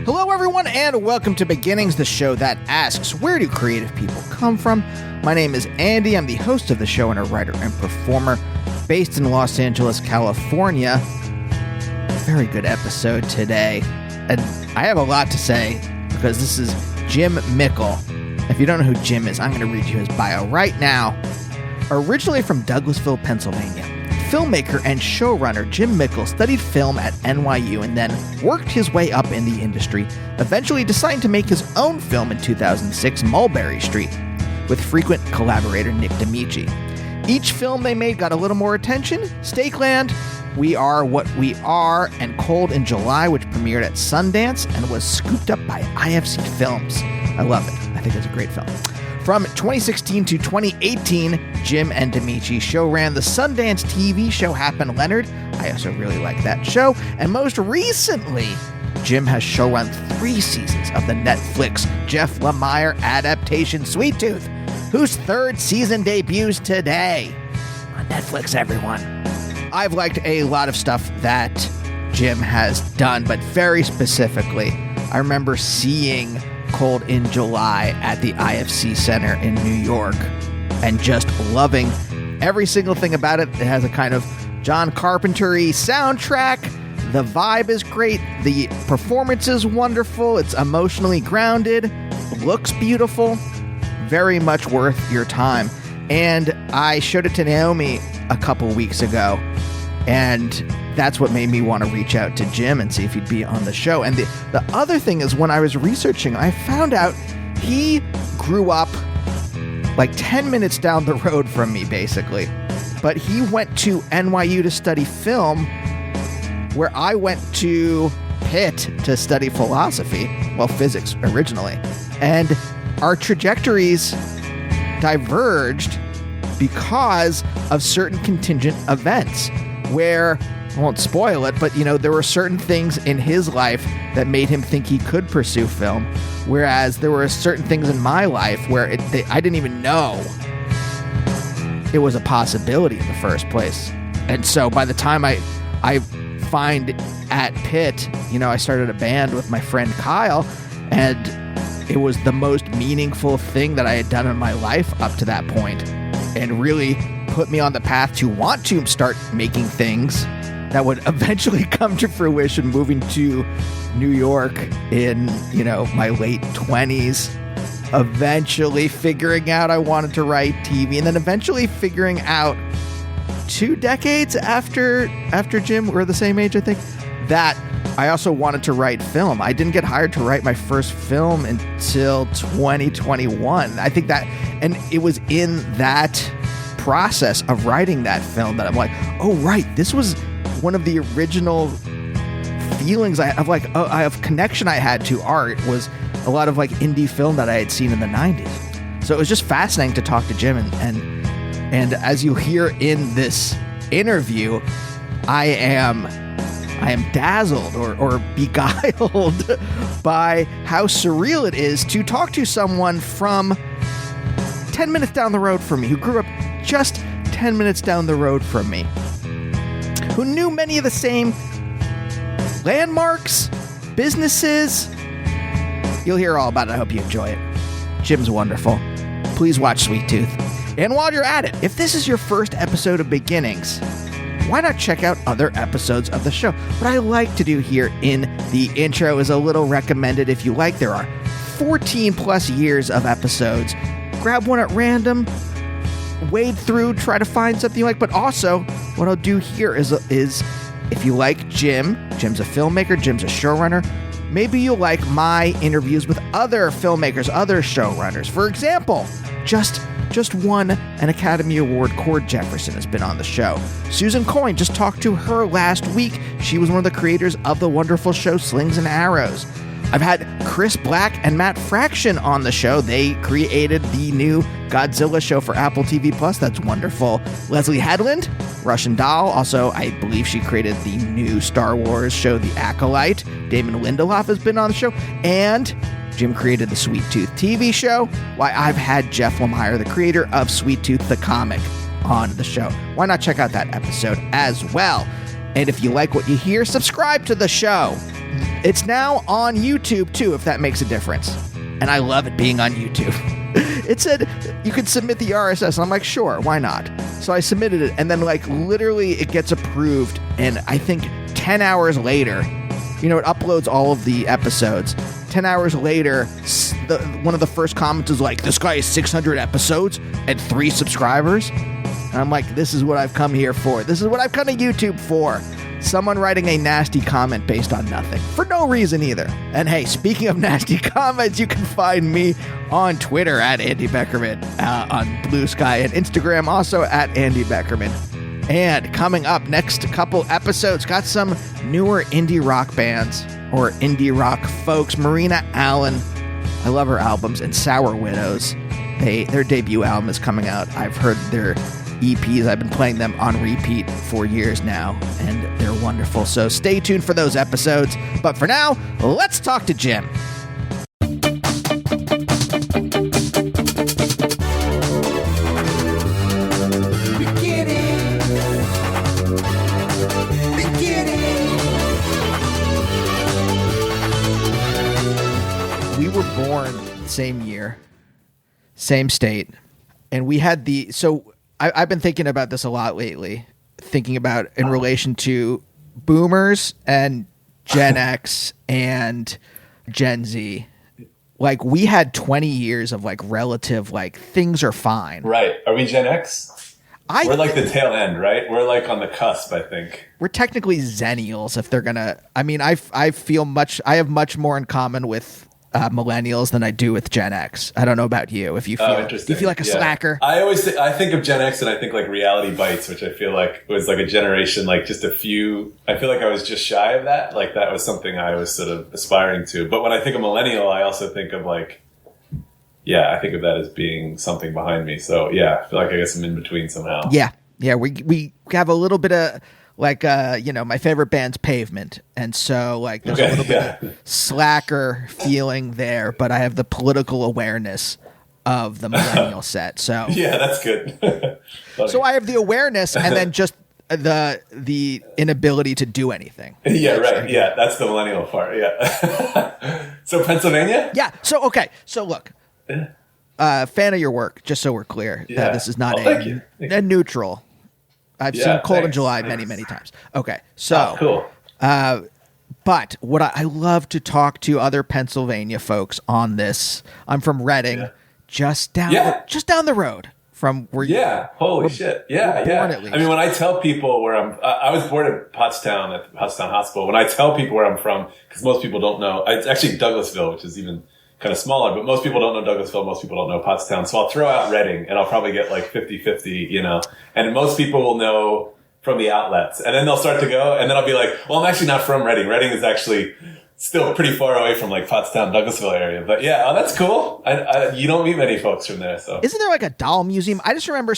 Hello, everyone, and welcome to Beginnings, the show that asks, where do creative people come from? My name is Andy. I'm the host of the show and a writer and performer based in Los Angeles, California. Very good episode today. And I have a lot to say because this is Jim Mickle. If you don't know who Jim is, I'm going to read you his bio right now. Originally from Douglasville, Pennsylvania, filmmaker and showrunner Jim Mickle studied film at NYU and then worked his way up in the industry, eventually deciding to make his own film in 2006, Mulberry Street, with frequent collaborator Nick D'Amici. Each film they made got a little more attention: Stakeland, We Are What We Are, and Cold in July, which premiered at Sundance and was scooped up by IFC Films. I love it. I think it's a great film. From 2016 to 2018, Jim and D'Amici show-ran the Sundance TV show Happen Leonard. I also really like that show. And most recently, Jim has showrun 3 seasons of the Netflix Jeff Lemire adaptation Sweet Tooth, whose 3rd season debuts today on Netflix, everyone. I've liked a lot of stuff that Jim has done, but very specifically, I remember seeing Cold in July at the IFC Center in New York and just loving every single thing about it. It has a kind of John Carpenter-y soundtrack. The vibe is great. The performance is wonderful. It's emotionally grounded. Looks beautiful. Very much worth your time. And I showed it to Naomi a couple weeks ago, and that's what made me want to reach out to Jim and see if he'd be on the show. And the other thing is, when I was researching, I found out he grew up like 10 minutes down the road from me, basically. But he went to NYU to study film, where I went to Pitt to study philosophy, well, physics originally. And our trajectories diverged because of certain contingent events where, I won't spoil it, but, there were certain things in his life that made him think he could pursue film, whereas there were certain things in my life where I didn't even know it was a possibility in the first place. And so by the time I find at Pitt, I started a band with my friend Kyle, and it was the most meaningful thing that I had done in my life up to that point, and really put me on the path to want to start making things that would eventually come to fruition, moving to New York in, my late 20s, eventually figuring out I wanted to write TV, and then eventually figuring out 2 decades after Jim, we're the same age, I think, that I also wanted to write film. I didn't get hired to write my first film until 2021. I think that, and it was in that process of writing that film that I'm like, oh, right, this was one of the original feelings I have connection I had to art, was a lot of like indie film that I had seen in the 90s. So it was just fascinating to talk to Jim, and as you hear in this interview, I am dazzled or beguiled by how surreal it is to talk to someone from 10 minutes down the road from me, who grew up just 10 minutes down the road from me, who knew many of the same landmarks, businesses. You'll hear all about it. I hope you enjoy it. Jim's wonderful. Please watch Sweet Tooth. And while you're at it, if this is your first episode of Beginnings, why not check out other episodes of the show? What I like to do here in the intro is a little recommended if you like. There are 14 plus years of episodes. Grab one at random, wade through, try to find something you like. But also, what I'll do here is if you like Jim's a filmmaker, Jim's a showrunner, maybe you'll like my interviews with other filmmakers, other showrunners. For example, just won an Academy Award, Cord Jefferson has been on the show. Susan Coyne, just talked to her last week. She was one of the creators of the wonderful show Slings and Arrows. I've had Chris Black and Matt Fraction on the show. They created the new Godzilla show for Apple TV+. That's wonderful. Leslie Headland, Russian Doll. Also, I believe she created the new Star Wars show, The Acolyte. Damon Lindelof has been on the show. And Jim created the Sweet Tooth TV show. Why, I've had Jeff Lemire, the creator of Sweet Tooth the comic, on the show. Why not check out that episode as well? And if you like what you hear, subscribe to the show. It's now on YouTube too, if that makes a difference. And I love it being on YouTube. It said you could submit the RSS. And I'm like, sure, why not? So I submitted it, and then like literally it gets approved, and I think 10 hours later, it uploads all of the episodes. 10 hours later, one of the first comments is like, this guy has 600 episodes and 3 subscribers. And I'm like, this is what I've come here for. This is what I've come to YouTube for. Someone writing a nasty comment based on nothing. For no reason either. And hey, speaking of nasty comments, you can find me on Twitter at Andy Beckerman, on Blue Sky, and Instagram also at Andy Beckerman. And coming up next couple episodes, got some newer indie rock bands, or indie rock folks. Marina Allen, I love her albums, and Sour Widows. Their debut album is coming out. I've heard their EPs. I've been playing them on repeat for years now, and they're wonderful. So stay tuned for those episodes. But for now, let's talk to Jim. We were born the same year, same state, and we had I've been thinking about this a lot lately, thinking about in relation to boomers and Gen X and Gen Z. Like, we had 20 years of like relative, like, things are fine. Right. Are we Gen X? We're like the tail end, right? We're like on the cusp, I think. We're technically Zennials if they're gonna. I mean, I have much more in common with millennials than I do with Gen X. I don't know about you. If you feel, do you feel like a slacker? I think of Gen X and I think like Reality Bites, which I feel like was like a generation, like just a few. I feel like I was just shy of that. Like that was something I was sort of aspiring to. But when I think of millennial, I also think of like, I think of that as being something behind me. So I feel like I guess I'm in between somehow. Yeah. We have a little bit of. Like, my favorite band's Pavement. And so, like, there's a little bit of slacker feeling there, but I have the political awareness of the millennial set. So yeah, that's good. So I have the awareness and then just the inability to do anything. Yeah, right. Yeah, that's the millennial part. Yeah. So Pennsylvania? Yeah. So, okay. So, look. Fan of your work, just so we're clear. Yeah. This is not Thank you. a neutral. I've seen Cold in July many times. Okay, so cool. But what I love to talk to other Pennsylvania folks on this. I'm from Reading, just down the road from where you. Yeah, holy shit. Yeah. Born, at least. I mean, when I tell people where I was born at Pottstown at the Pottstown Hospital. When I tell people where I'm from, because most people don't know, it's actually Douglasville, which is even kind of smaller, but most people don't know Douglasville, most people don't know Pottstown. So I'll throw out Reading and I'll probably get like 50-50, and most people will know from the outlets. And then they'll start to go, and then I'll be like, well, I'm actually not from Reading. Reading is actually still pretty far away from like Pottstown, Douglasville area. But that's cool. You don't meet many folks from there. So isn't there like a doll museum? I just remember,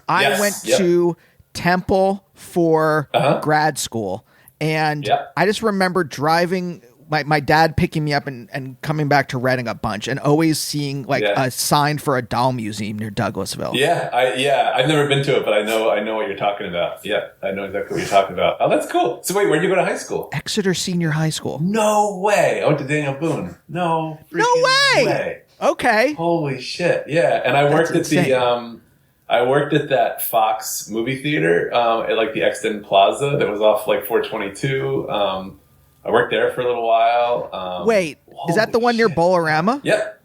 I went to Temple for grad school, and I just remember driving. My dad picking me up and coming back to Reading a bunch, and always seeing like a sign for a doll museum near Douglasville. I've never been to it, but I know what you're talking about. Yeah, I know exactly what you're talking about. Oh, that's cool. So wait, where did you go to high school? Exeter Senior High School. No way. I went to Daniel Boone. No way. Okay. Holy shit. Yeah, and I worked at that Fox movie theater at like the Exton Plaza that was off like 422. I worked there for a little while. Wait, is that the one near Bolorama? Yep.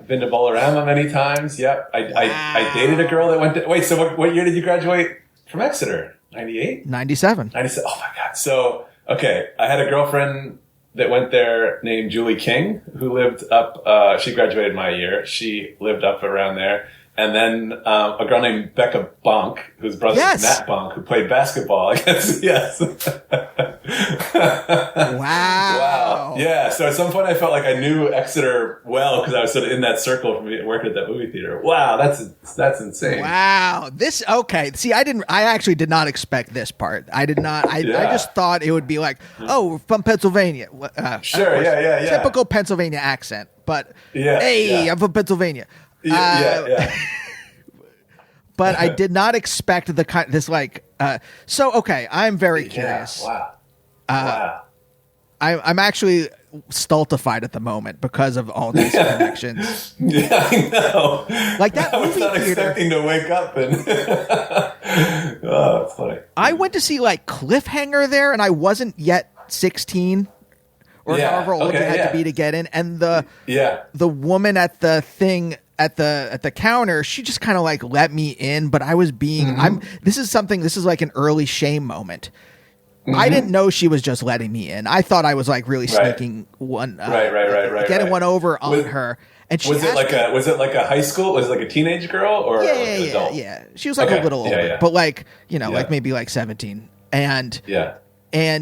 Been to Bolorama many times. Yep. I dated a girl that went to... Wait, so what year did you graduate from Exeter? 98? 97. 97. Oh, my God. So, okay, I had a girlfriend that went there named Julie King, who lived up... she graduated my year. She lived up around there. And then a girl named Becca Bonk, whose brother is Matt Bonk, who played basketball, I guess. Yes. Wow. Yeah. So at some point I felt like I knew Exeter well because I was sort of in that circle from working at that movie theater. Wow. That's insane. Wow. See, I actually did not expect this part. I did not. I just thought it would be like, oh, from Pennsylvania. Sure. Yeah. Typical Pennsylvania accent. But I'm from Pennsylvania. But I did not expect this like. So okay, I'm very curious. Wow. Wow. I'm actually stultified at the moment because of all these connections. Yeah, I know. Like that I was movie not theater, expecting to wake up and. Oh, that's funny. I went to see like Cliffhanger there, and I wasn't yet 16 or however old you had to be to get in. And the woman at the thing at the counter, she just kind of like let me in, but I was being this is like an early shame moment. I didn't know she was just letting me in. I thought I was like really sneaking one, getting one over on her. And she was it like a high school? Was it like a teenage girl or an adult? Yeah. She was like a little older, but like like maybe like 17. And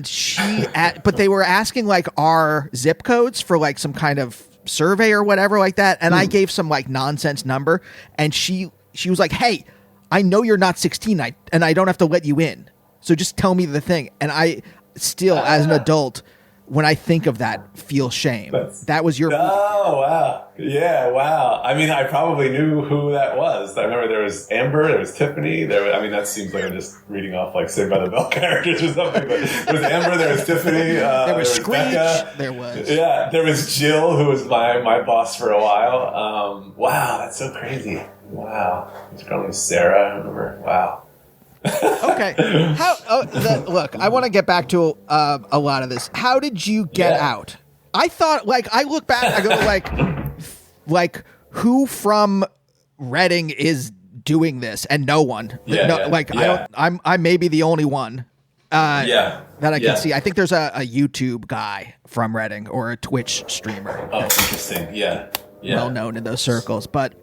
she but they were asking like our zip codes for like some kind of survey or whatever like that, and I gave some like nonsense number, and she was like, "Hey, I know you're not 16, and I don't have to let you in. So just tell me the thing." And I still, as an adult, when I think of that, feel shame. That was your movie. Oh, wow. Yeah, wow. I mean, I probably knew who that was. I remember there was Amber, there was Tiffany. That seems like I'm just reading off like Saved by the Bell characters or something. But there was Amber, there was Tiffany. There was Screech. Becca. There was. Yeah, there was Jill, who was my boss for a while. Wow, that's so crazy. Wow. This girl named Sarah, I remember. Wow. Okay. Look, I want to get back to a lot of this. How did you get out? I thought, like, I look back, I go, like, who from Reading is doing this? And no one. I may be the only one. That I can see. I think there's a YouTube guy from Reading or a Twitch streamer. Oh, interesting. Yeah. Well known in those circles, but.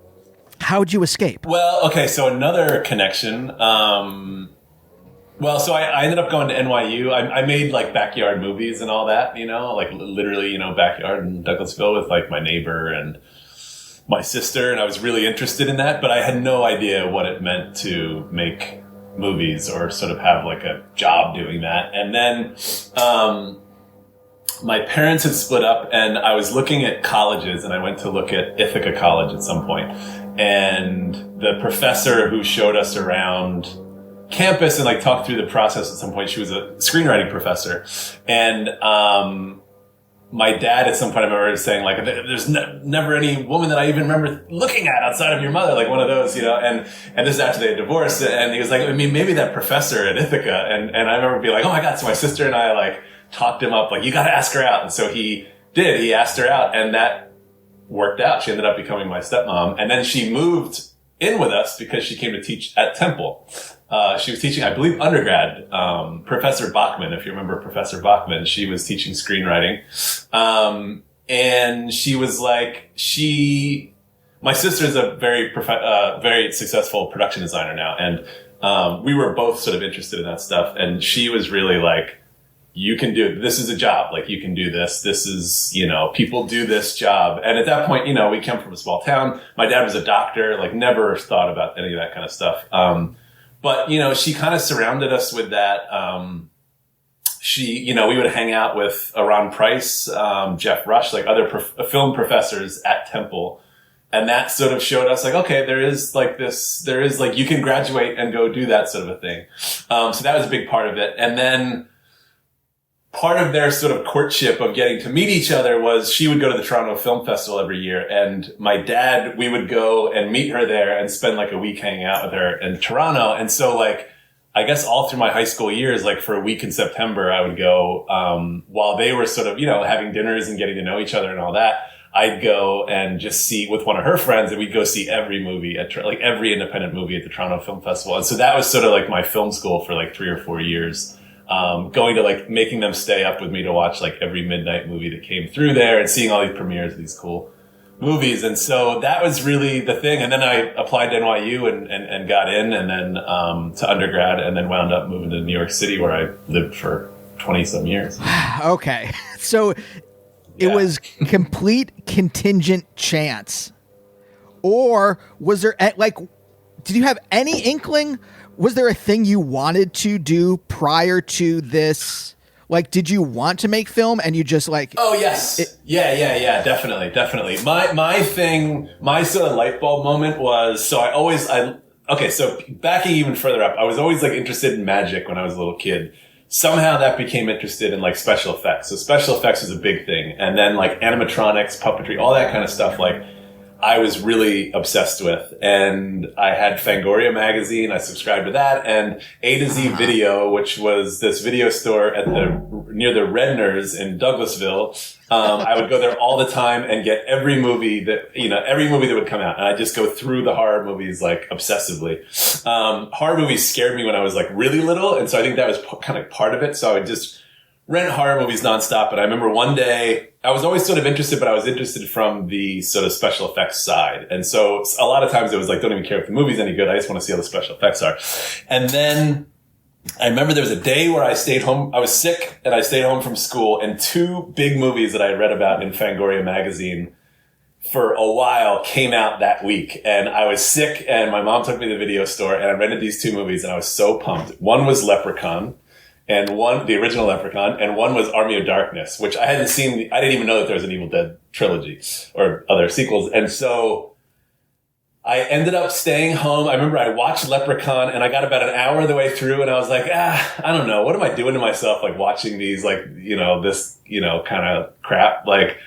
How'd you escape? Well, okay, so another connection. So I ended up going to NYU. I made like backyard movies and all that, like literally, backyard in Douglasville with like my neighbor and my sister. And I was really interested in that, but I had no idea what it meant to make movies or sort of have like a job doing that. And then, my parents had split up, and I was looking at colleges, and I went to look at Ithaca College at some point. And the professor who showed us around campus and like talked through the process at some point, she was a screenwriting professor. And my dad at some point, I remember saying like, there's never any woman that I even remember looking at outside of your mother, like one of those, and this is after they had divorced. And he was like, I mean, maybe that professor at Ithaca. And I remember being like, oh my God. So my sister and I like talked him up, like, you got to ask her out. And so he did. He asked her out, and that worked out. She ended up becoming my stepmom. And then she moved in with us because she came to teach at Temple. She was teaching, I believe, undergrad. Professor Bachman, if you remember Professor Bachman, she was teaching screenwriting. And she was like, my sister's a very successful production designer now. And we were both sort of interested in that stuff. And she was really like, you can do it. This is a job. Like, you can do this. This is, people do this job. And at that point, we came from a small town. My dad was a doctor, like never thought about any of that kind of stuff. But, she kind of surrounded us with that. We would hang out with Aron Price, Jeff Rush, like other film professors at Temple. And that sort of showed us like, okay, there is like, you can graduate and go do that sort of a thing. So that was a big part of it. And then, part of their sort of courtship of getting to meet each other was she would go to the Toronto Film Festival every year. And my dad, we would go and meet her there and spend like a week hanging out with her in Toronto. And so like, I guess all through my high school years, like for a week in September, I would go, while they were sort of, having dinners and getting to know each other and all that, I'd go and just see with one of her friends, and we'd go see every movie every independent movie at the Toronto Film Festival. And so that was sort of like my film school for like 3 or 4 years. Going to like making them stay up with me to watch like every midnight movie that came through there and seeing all these premieres of these cool movies. And so that was really the thing. And then I applied to NYU and got in, and then, to undergrad, and then wound up moving to New York City, where I lived for 20 some years. Okay. So it was complete contingent chance, or was there did you have any inkling? Was there a thing you wanted to do prior to this? Like, did you want to make film and you just like... Oh, yes. Yeah. Definitely. My sort of light bulb moment was, so backing even further up, I was always like interested in magic when I was a little kid. somehow that became interested in like special effects. So special effects is a big thing. And then like animatronics, puppetry, all that kind of stuff, like I was really obsessed with. And I had Fangoria magazine. I subscribed to that, and A to Z Video, which was this video store at near the Redners in Douglasville. I would go there all the time and get every movie that would come out. And I'd just go through the horror movies like obsessively. Horror movies scared me when I was like really little. And so I think that was kind of part of it. So I would just rent horror movies nonstop. And I remember one day I was always sort of interested, but I was interested from the sort of special effects side. And so a lot of times it was like, don't even care if the movie's any good. I just want to see how the special effects are. And then I remember there was a day where I stayed home. I was sick and I stayed home from school, and two big movies that I had read about in Fangoria magazine for a while came out that week. And I was sick, and my mom took me to the video store, and I rented these two movies, and I was so pumped. One was Leprechaun, and the original Leprechaun, and one was Army of Darkness, which I hadn't seen. I didn't even know that there was an Evil Dead trilogy or other sequels. And so I ended up staying home. I remember I watched Leprechaun, and I got about an hour of the way through, and I was like, I don't know. What am I doing to myself? Like watching these, like, this, kind of crap. Like,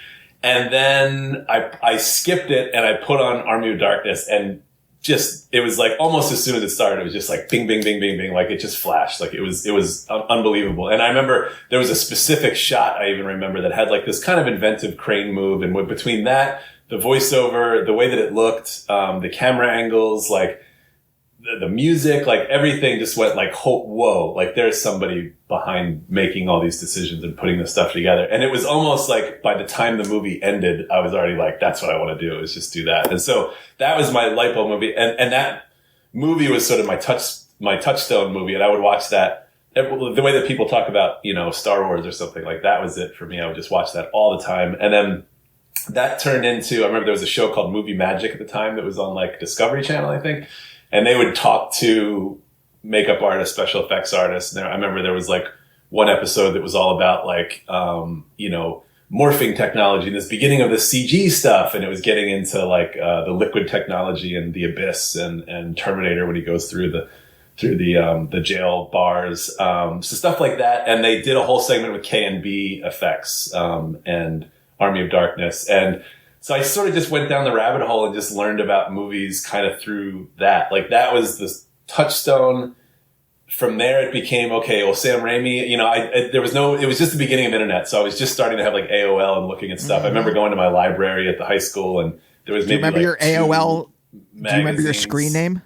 and then I skipped it and I put on Army of Darkness, and it was like almost as soon as it started, it was just like bing, bing, bing, bing, bing. Like it just flashed. Like it was unbelievable. And I remember there was a specific shot I even remember that had like this kind of inventive crane move. And between that, the voiceover, the way that it looked, the camera angles, like the music, like everything just went like, whoa, like there's somebody behind making all these decisions and putting this stuff together. And it was almost like by the time the movie ended, I was already like, that's what I want to do, is just do that. And so that was my light bulb movie. And that movie was sort of my touchstone movie. And I would watch that the way that people talk about, Star Wars or something, like that was it for me. I would just watch that all the time. And then that turned into, I remember there was a show called Movie Magic at the time that was on like Discovery Channel, I think. And they would talk to makeup artists, special effects artists. And I remember there was like one episode that was all about like, morphing technology and this beginning of the CG stuff. And it was getting into like, the liquid technology and the Abyss and Terminator when he goes through the jail bars. So stuff like that. And they did a whole segment with K&B effects, and Army of Darkness. And so I sort of just went down the rabbit hole and just learned about movies kind of through that. Like that was the touchstone. From there, it became, okay, well, Sam Raimi, it was just the beginning of internet. So I was just starting to have like AOL and looking at stuff. Mm-hmm. I remember going to my library at the high school, and there was maybe Do you remember like your AOL? magazines. Do you remember your screen name?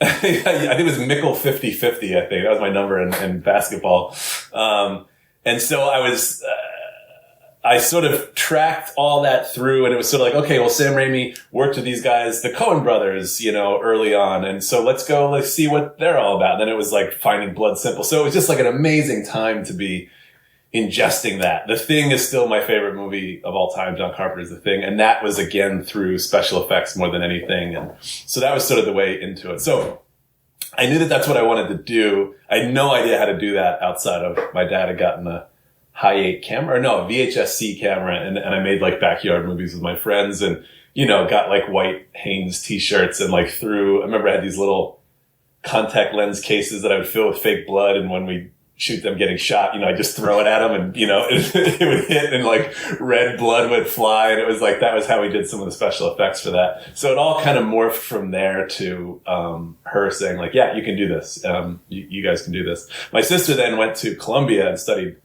I think it was Mickle 5050, I think. That was my number in basketball. And so I sort of tracked all that through, and it was sort of like, okay, well, Sam Raimi worked with these guys, the Coen brothers, early on. And so let's see what they're all about. And then it was like Finding Blood Simple. So it was just like an amazing time to be ingesting that. The Thing is still my favorite movie of all time. John Carpenter's The Thing. And that was again through special effects more than anything. And so that was sort of the way into it. So I knew that that's what I wanted to do. I had no idea how to do that outside of my dad had gotten a Hi8 camera, or no, VHS-C camera. And I made like backyard movies with my friends, and, got like white Hanes t-shirts, and like I remember I had these little contact lens cases that I would fill with fake blood. And when we shoot them getting shot, I just throw it at them, and, it would hit, and like red blood would fly. And it was like, that was how we did some of the special effects for that. So it all kind of morphed from there to, her saying like, yeah, you can do this. You guys can do this. My sister then went to Columbia and studied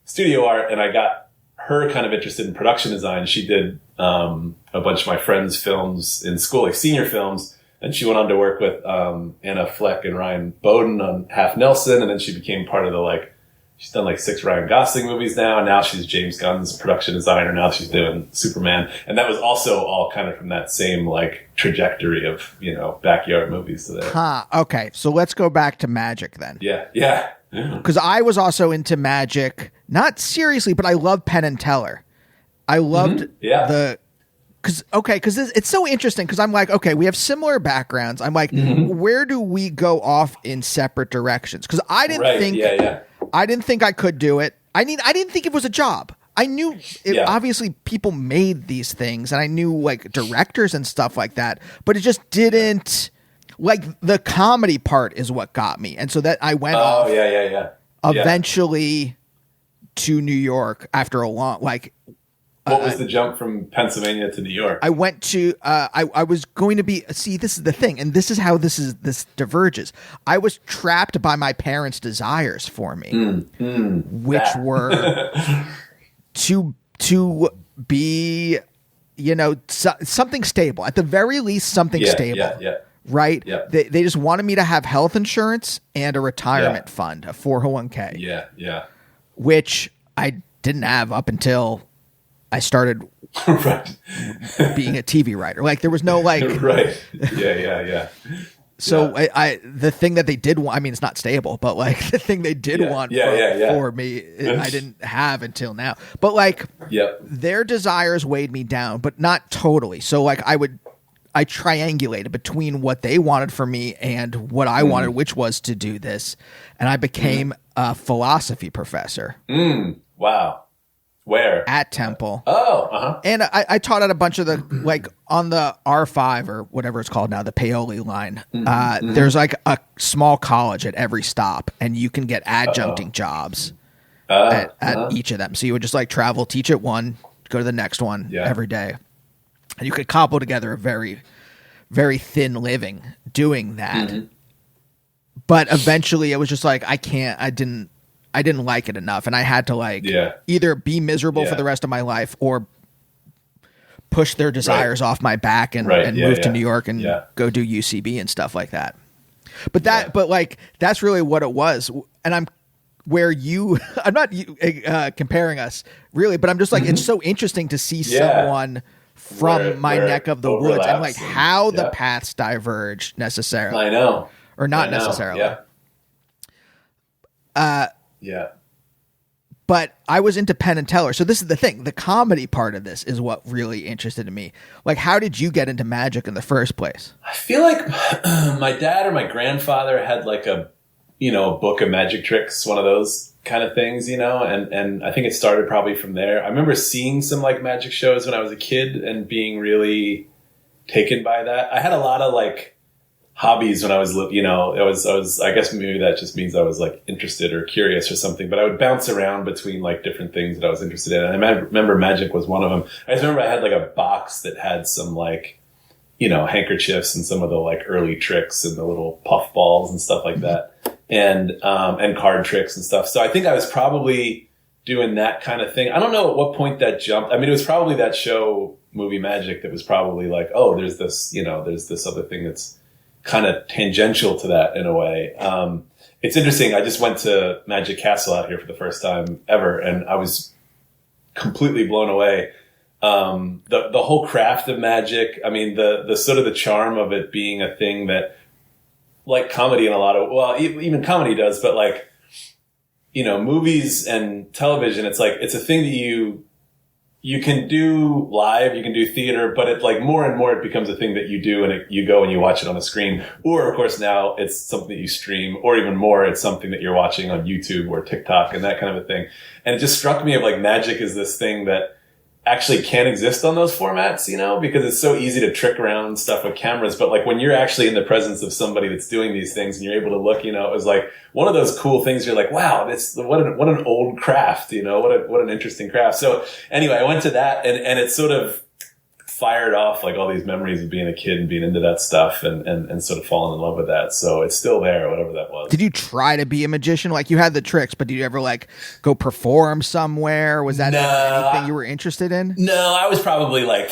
studio art, and I got her kind of interested in production design. She did a bunch of my friends' films in school, like senior films, and she went on to work with Anna Fleck and Ryan Bowden on Half Nelson, and then she became part of she's done like 6 Ryan Gosling movies now, and now she's James Gunn's production designer. Now she's doing Superman, and that was also all kind of from that same like trajectory of backyard movies to there. Okay, so let's go back to magic then. Yeah. Because I was also into magic, not seriously, but I loved Penn and Teller. I loved because it's so interesting, because I'm like, okay, we have similar backgrounds. I'm like, where do we go off in separate directions? Because I didn't think I could do it. I didn't think it was a job. I knew obviously people made these things, and I knew like directors and stuff like that, but it just didn't. Like the comedy part is what got me, and so that I went off eventually to New York after a long, like, what was the jump from Pennsylvania to New York? I went to, I was going to be, see, this is the thing, and this is how this diverges. I was trapped by my parents' desires for me, which were to be, something stable. At the very least, something stable. Yeah. Right? Yeah. They just wanted me to have health insurance and a retirement fund, a 401k. Yeah. Which I didn't have up until I started being a TV writer. Like, there was no like right. Yeah. So I the thing that they did want, I mean, it's not stable, but like the thing they did want for me, I didn't have until now. But like, their desires weighed me down, but not totally. So like I triangulated between what they wanted for me and what I wanted, which was to do this. And I became a philosophy professor. Wow. Where? At Temple. Oh, And I taught at a bunch of the, like, on the R5 or whatever it's called now, the Paoli line. There's like a small college at every stop, and you can get adjuncting jobs at each of them. So you would just like travel, teach at one, go to the next one every day. And you could cobble together a very, very thin living doing that. But eventually it was just like, I didn't like it enough, and I had to like either be miserable for the rest of my life or push their desires off my back and move to New York and go do UCB and stuff like that. But but like, that's really what it was. And I'm not comparing us really, but I'm just like, it's so interesting to see someone from my neck of the woods and like how the paths diverge necessarily. I know. Or not necessarily. But I was into Penn and Teller. So this is the thing. The comedy part of this is what really interested me. Like, how did you get into magic in the first place? I feel like my dad or my grandfather had like a book of magic tricks, one of those kind of things, and I think it started probably from there. I remember seeing some like magic shows when I was a kid and being really taken by that. I had a lot of like hobbies when I was, I guess maybe that just means I was like interested or curious or something, but I would bounce around between like different things that I was interested in. And I remember magic was one of them. I just remember I had like a box that had some like, handkerchiefs and some of the like early tricks and the little puff balls and stuff like that. And card tricks and stuff. So I think I was probably doing that kind of thing. I don't know at what point that jumped. I mean, it was probably that show, Movie Magic, that was probably like, oh, there's this, there's this other thing that's kind of tangential to that in a way. It's interesting. I just went to Magic Castle out here for the first time ever, and I was completely blown away. The whole craft of magic. I mean, the sort of the charm of it being a thing that, like comedy in a lot of, well, even comedy does, but like, movies and television, it's like, it's a thing that you can do live, you can do theater, but it like more and more it becomes a thing that you do and you go and you watch it on a screen. Or of course now it's something that you stream, or even more, it's something that you're watching on YouTube or TikTok and that kind of a thing. And it just struck me of like magic is this thing that actually can't exist on those formats, because it's so easy to trick around stuff with cameras. But like when you're actually in the presence of somebody that's doing these things and you're able to look, it was like one of those cool things. You're like, wow, what an old craft, what an interesting craft. So anyway, I went to that and it sort of fired off like all these memories of being a kid and being into that stuff and sort of falling in love with that. So it's still there, whatever that was. Did you try to be a magician? Like, you had the tricks, but did you ever like go perform somewhere? Was that anything you were interested in? No, I was probably like,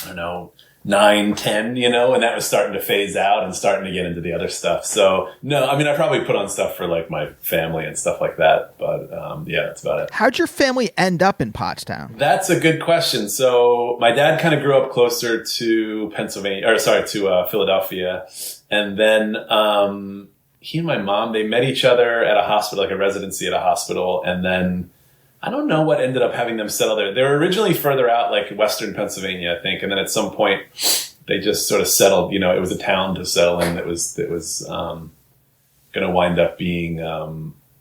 I don't know, 9, 10, and that was starting to phase out and starting to get into the other stuff. So no, I mean, I probably put on stuff for like my family and stuff like that. But that's about it. How'd your family end up in Pottstown? That's a good question. So my dad kind of grew up closer to Philadelphia. And then he and my mom, they met each other at a hospital, like a residency at a hospital. And then I don't know what ended up having them settle there. They were originally further out, like Western Pennsylvania, I think. And then at some point they just sort of settled, it was a town to settle in that was going to wind up being,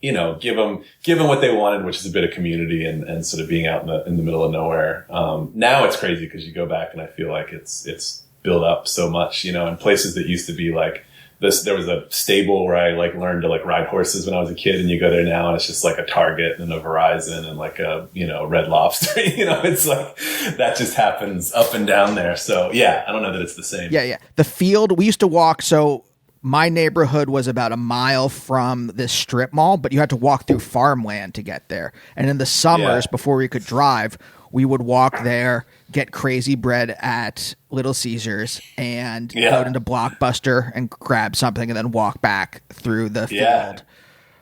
give them what they wanted, which is a bit of community and sort of being out in the middle of nowhere. Now it's crazy because you go back and I feel like it's built up so much, and places that used to be like there was a stable where I like learned to like ride horses when I was a kid, and you go there now and it's just like a Target and a Verizon and like a, Red Lobster, it's like that just happens up and down there. So yeah, I don't know that it's the same. Yeah. The field we used to walk. So my neighborhood was about a mile from this strip mall, but you had to walk through farmland to get there. And in the summers, before we could drive, we would walk there, get crazy bread at Little Caesars, and go into Blockbuster and grab something, and then walk back through the field.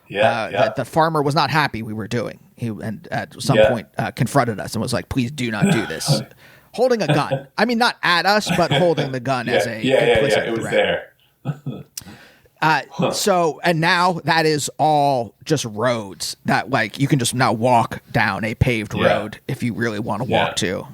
That the farmer was not happy we were doing. He at some point confronted us and was like, "Please do not do this." Holding a gun. I mean, not at us, but holding the gun as a implicit It was threat. there. So, and now that is all just roads that like you can just now walk down a paved road if you really want to walk to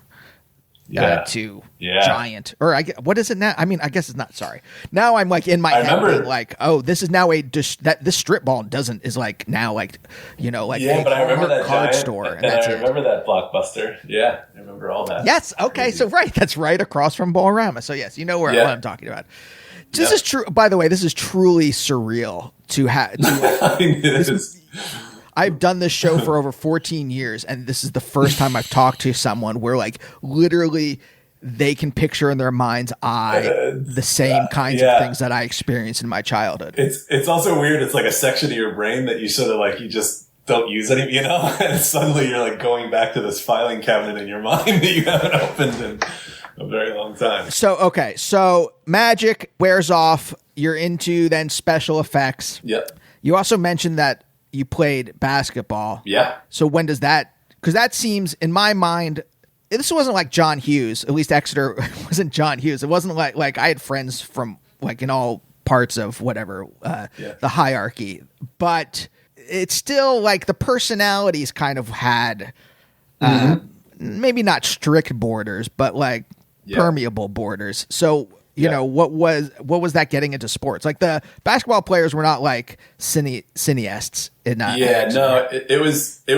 Giant, or what is it now? I mean, I guess it's not. Sorry. Now I'm like in my head being like, oh, this is now that this strip mall is like now like, a but I remember that card Giant, store. And I remember that Blockbuster. Yeah. I remember all that. Yes. Okay. So that's right across from Bolorama. So yes, you know what I'm talking about. This is true. By the way, this is truly surreal to have. I've done this show for over 14 years, and this is the first time I've talked to someone where, like, literally they can picture in their mind's eye the same kinds of things that I experienced in my childhood. It's also weird. It's like a section of your brain that you sort of like you just don't use any, and suddenly you're like going back to this filing cabinet in your mind that you haven't opened in a very long time. So magic wears off. You're into then special effects. Yep. You also mentioned that you played basketball. Yeah. So when does that, because that seems in my mind, this wasn't like John Hughes, at least Exeter wasn't John Hughes. It wasn't like I had friends from like in all parts of whatever, the hierarchy, but it's still like the personalities kind of had, maybe not strict borders, but like permeable borders. So, what was that getting into sports? Like the basketball players were not like cineasts. It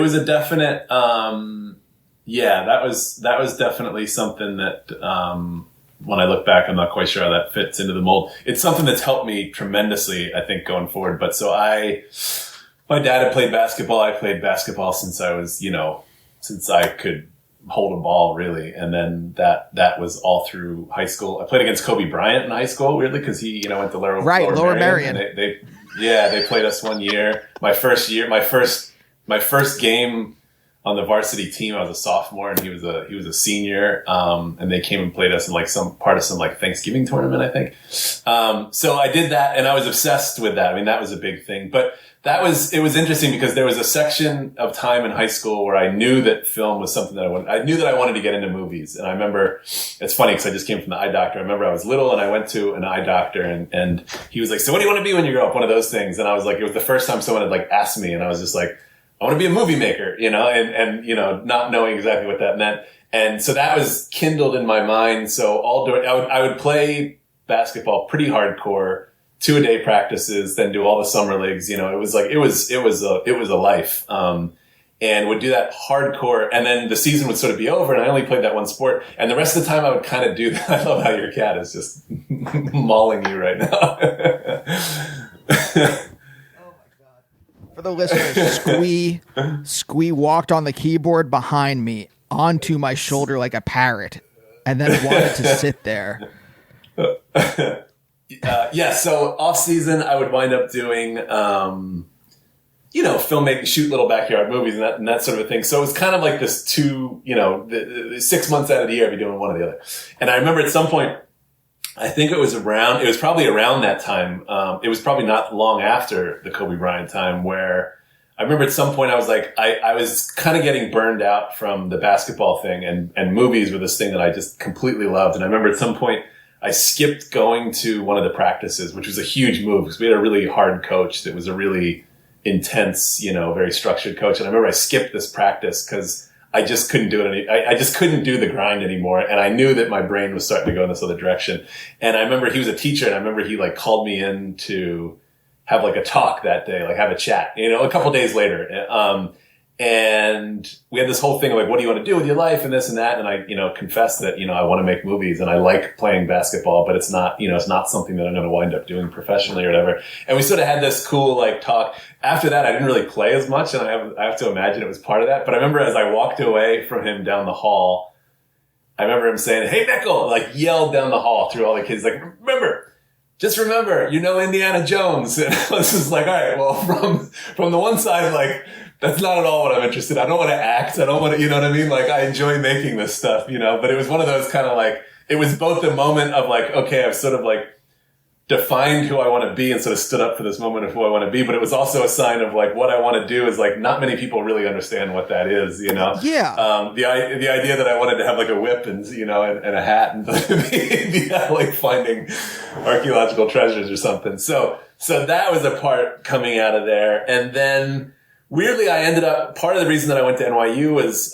was a definite, that was definitely something that, when I look back, I'm not quite sure how that fits into the mold. It's something that's helped me tremendously, I think, going forward. But so my dad had played basketball. I played basketball since I was, since I could hold a ball, really. And then that was all through high school. I played against Kobe Bryant in high school, weirdly, because he, went to Lower Merion. They played us one year. My first game on the varsity team, I was a sophomore and he was a senior. And they came and played us in like some part of some like Thanksgiving tournament, I think. So I did that and I was obsessed with that. I mean, that was a big thing, but it was interesting because there was a section of time in high school where I knew that film was something that I knew that I wanted to get into movies. And I remember, it's funny because I just came from the eye doctor. I remember I was little and I went to an eye doctor and he was like, so what do you want to be when you grow up? One of those things. And I was like, it was the first time someone had like asked me and I was just like, I want to be a movie maker, and not knowing exactly what that meant. And so that was kindled in my mind. So I would play basketball pretty hardcore, 2-a-day practices, then do all the summer leagues. It was like, it was a life. And would do that hardcore. And then the season would sort of be over and I only played that one sport. And the rest of the time I would kind of do that. I love how your cat is just mauling you right now. For the listeners, Squee walked on the keyboard behind me onto my shoulder like a parrot and then wanted to sit there. So off season, I would wind up doing, filmmaking, shoot little backyard movies and that sort of a thing. So it was kind of like this 6 months out of the year, I'd be doing one or the other. And I remember at some point, I think it was probably around that time. It was probably not long after the Kobe Bryant time where I remember at some point I was like, I was kind of getting burned out from the basketball thing and movies were this thing that I just completely loved. And I remember at some point I skipped going to one of the practices, which was a huge move because we had a really hard coach that was a really intense, very structured coach. And I remember I skipped this practice because I just couldn't do it. I just couldn't do the grind anymore. And I knew that my brain was starting to go in this other direction. And I remember he was a teacher and I remember he like called me in to have like a talk that day, like have a chat, a couple days later. And we had this whole thing of like, what do you want to do with your life and this and that? And I, confessed that, I want to make movies and I like playing basketball, but it's not, it's not something that I'm going to wind up doing professionally or whatever. And we sort of had this cool like talk. After that, I didn't really play as much, and I have to imagine it was part of that. But I remember as I walked away from him down the hall, I remember him saying, "Hey, Mickle," like yelled down the hall through all the kids, like, just remember, Indiana Jones. And I was just like, all right, well, from the one side, like, that's not at all what I'm interested in. I don't want to act. I don't want to, you know what I mean? Like, I enjoy making this stuff, but it was one of those kind of like, it was both the moment of like, okay, I've sort of like defined who I want to be and sort of stood up for this moment of who I want to be. But it was also a sign of like, what I want to do is like, not many people really understand what that is, Yeah. The idea that I wanted to have like a whip and, and a hat and be like finding archaeological treasures or something. So that was a part coming out of there. And then weirdly, I ended up, part of the reason that I went to NYU was,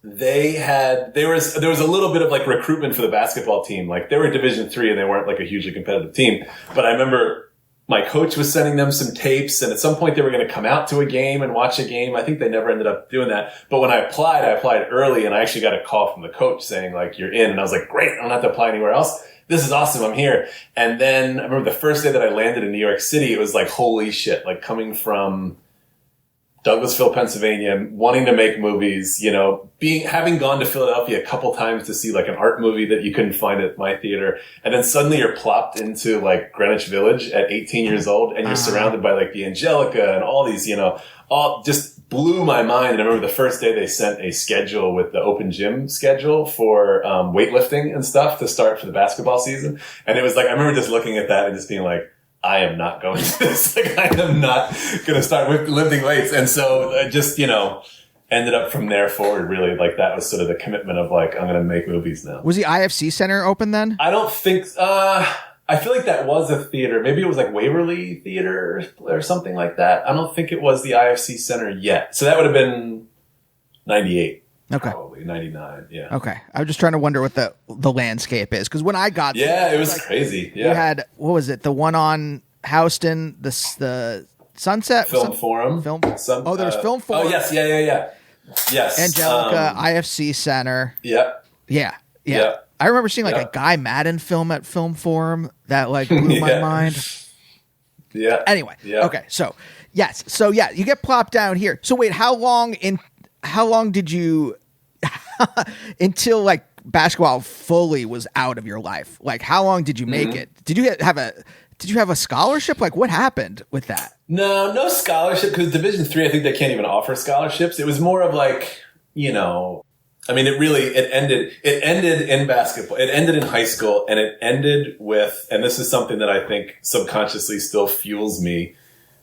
there was a little bit of like recruitment for the basketball team. Like they were Division III and they weren't like a hugely competitive team. But I remember my coach was sending them some tapes, and at some point they were going to come out to a game and watch a game. I think they never ended up doing that. But when I applied early, and I actually got a call from the coach saying like, "You're in." And I was like, "Great. I don't have to apply anywhere else. This is awesome. I'm here." And then I remember the first day that I landed in New York City, it was like, holy shit, like coming from Douglasville, Pennsylvania, wanting to make movies, having gone to Philadelphia a couple times to see like an art movie that you couldn't find at my theater. And then suddenly you're plopped into like Greenwich Village at 18 years old, and you're surrounded by like the Angelica and all these, all just blew my mind. And I remember the first day they sent a schedule with the open gym schedule for weightlifting and stuff to start for the basketball season. And it was like, I remember just looking at that and just being like, I am not going to this. Like, I am not going to start lifting weights. And so I just, ended up from there forward, really. Like, that was sort of the commitment of, like, I'm going to make movies now. Was the IFC Center open then? I don't think, I feel like that was a theater. Maybe it was like Waverly Theater or something like that. I don't think it was the IFC Center yet. So that would have been 98. Okay. Probably 99. Yeah. Okay. I was just trying to wonder what the landscape is, because when I got there, it was like, crazy. Yeah. You had, what was it? The one on Houston, the Sunset Film Forum. There was Film Forum. Oh yes, yeah. Yes. Angelica, IFC Center. Yep. Yeah. I remember seeing like a Guy Madden film at Film Forum that like blew my mind. Yeah. Anyway. Yeah. Okay. So yes. So yeah, you get plopped down here. So wait, how long did you until like basketball fully was out of your life? Like how long did you make it? Did you have a scholarship? Like what happened with that? No scholarship, because Division III, I think they can't even offer scholarships. It was more of like, I mean, it ended in basketball. It ended in high school, and it ended with, and this is something that I think subconsciously still fuels me,